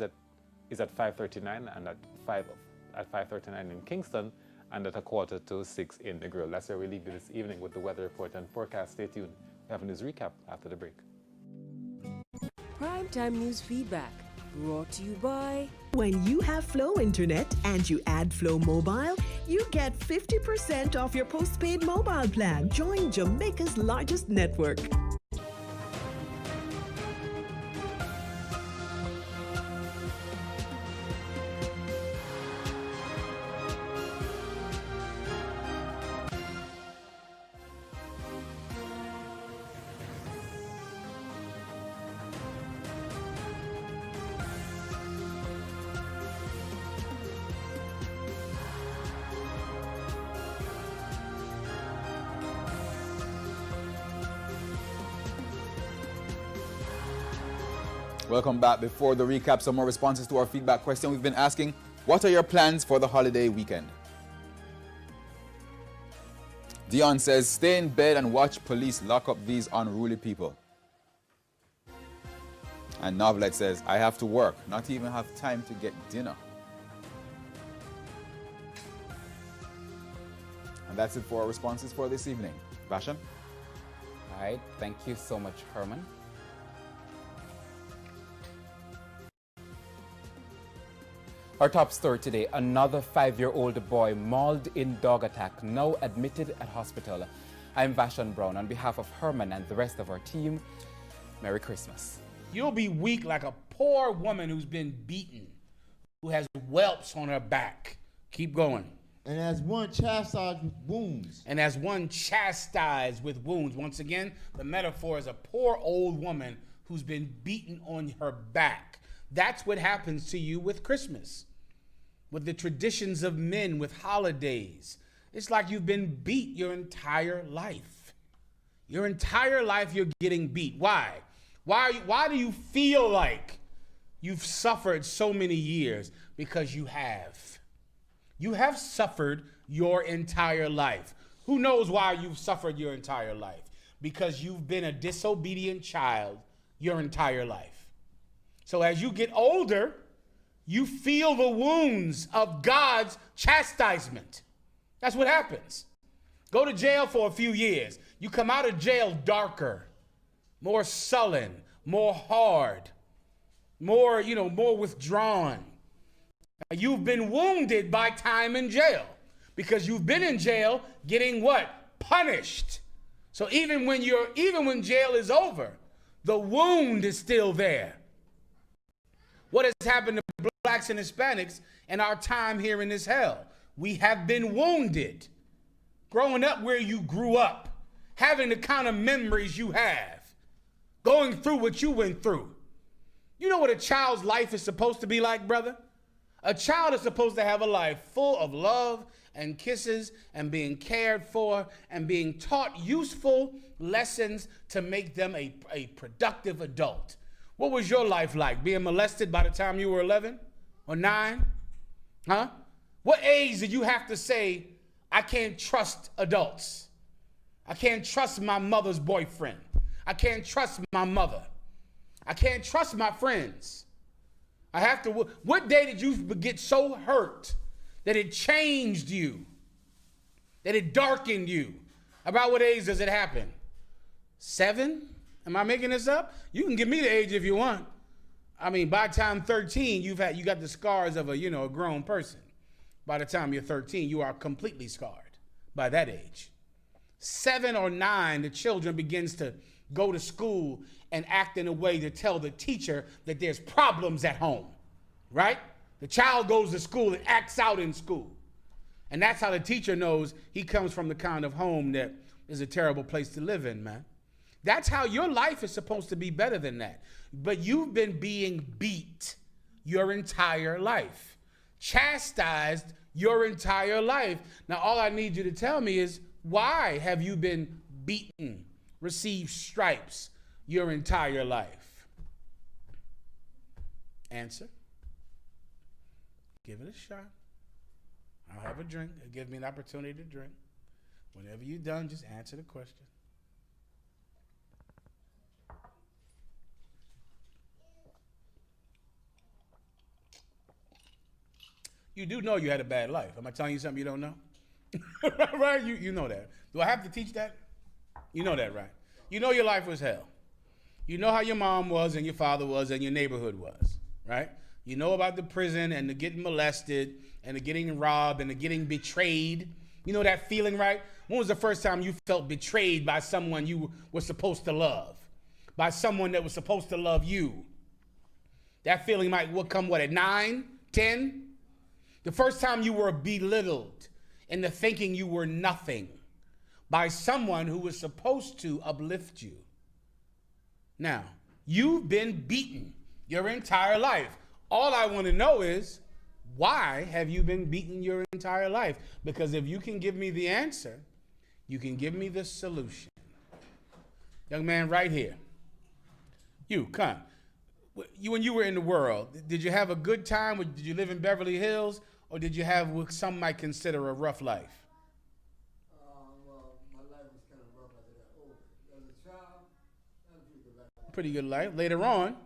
is at 5:39 and at 5:39 in Kingston, and at 5:45 in Negril. That's where we leave you this evening with the weather report and forecast. Stay tuned. We have a news recap after the break. Primetime News Feedback, brought to you by... When you have Flow Internet and you add Flow Mobile, you get 50% off your postpaid mobile plan. Join Jamaica's largest network. Welcome back. Before the recap, some more responses to our feedback question. We've been asking, what are your plans for the holiday weekend? Dion says, stay in bed and watch police lock up these unruly people. And Novelet says, I have to work, not even have time to get dinner. And that's it for our responses for this evening. Vashon? All right, thank you so much, Herman. Our top story today, another 5-year-old boy mauled in dog attack, now admitted at hospital. I'm Vashon Brown. On behalf of Herman and the rest of our team, Merry Christmas. You'll be weak like a poor woman who's been beaten, who has whelps on her back. Keep going. And as one chastised with wounds. And as one chastised with wounds. Once again, the metaphor is a poor old woman who's been beaten on her back. That's what happens to you with Christmas, with the traditions of men, with holidays. It's like you've been beat your entire life. Your entire life you're getting beat. Why? Why do you feel like you've suffered so many years? Because you have. You have suffered your entire life. Who knows why you've suffered your entire life? Because you've been a disobedient child your entire life. So as you get older, you feel the wounds of God's chastisement. That's what happens. Go to jail for a few years. You come out of jail darker, more sullen, more hard, more withdrawn. You've been wounded by time in jail because you've been in jail getting what? Punished. So even when jail is over, the wound is still there. What has happened to blacks and Hispanics in our time here in this hell? We have been wounded. Growing up where you grew up, having the kind of memories you have, going through what you went through. You know what a child's life is supposed to be like, brother? A child is supposed to have a life full of love and kisses and being cared for and being taught useful lessons to make them a productive adult. What was your life like? Being molested by the time you were 11 or 9? Huh? What age did you have to say, I can't trust adults? I can't trust my mother's boyfriend. I can't trust my mother. I can't trust my friends. I have to. What day did you get so hurt that it changed you? That it darkened you? About what age does it happen? 7? Am I making this up? You can give me the age if you want. I mean, by the time 13, you got the scars of a grown person. By the time you're 13, you are completely scarred by that age. 7 or 9, the children begins to go to school and act in a way to tell the teacher that there's problems at home, right? The child goes to school and acts out in school. And that's how the teacher knows he comes from the kind of home that is a terrible place to live in, man. That's how your life is supposed to be better than that. But you've been being beat your entire life, chastised your entire life. Now, all I need you to tell me is, why have you been beaten, received stripes your entire life? Answer. Give it a shot. I'll have a drink. It'll give me an opportunity to drink. Whenever you're done, just answer the question. You do know you had a bad life. Am I telling you something you don't know? Right? You know that. Do I have to teach that? You know that, right? You know your life was hell. You know how your mom was and your father was and your neighborhood was, right? You know about the prison and the getting molested and the getting robbed and the getting betrayed. You know that feeling, right? When was the first time you felt betrayed by someone you were supposed to love? By someone that was supposed to love you? That feeling might come at 9, 10? The first time you were belittled into thinking you were nothing by someone who was supposed to uplift you. Now, you've been beaten your entire life. All I want to know is, why have you been beaten your entire life? Because if you can give me the answer, you can give me the solution. Young man right here. You, come. when you were in the world, did you have a good time? Or did you live in Beverly Hills? Or did you have what some might consider a rough life? Well, my life was kind of rough as I got older. As a child, I had a pretty good life. Pretty good life. Later on,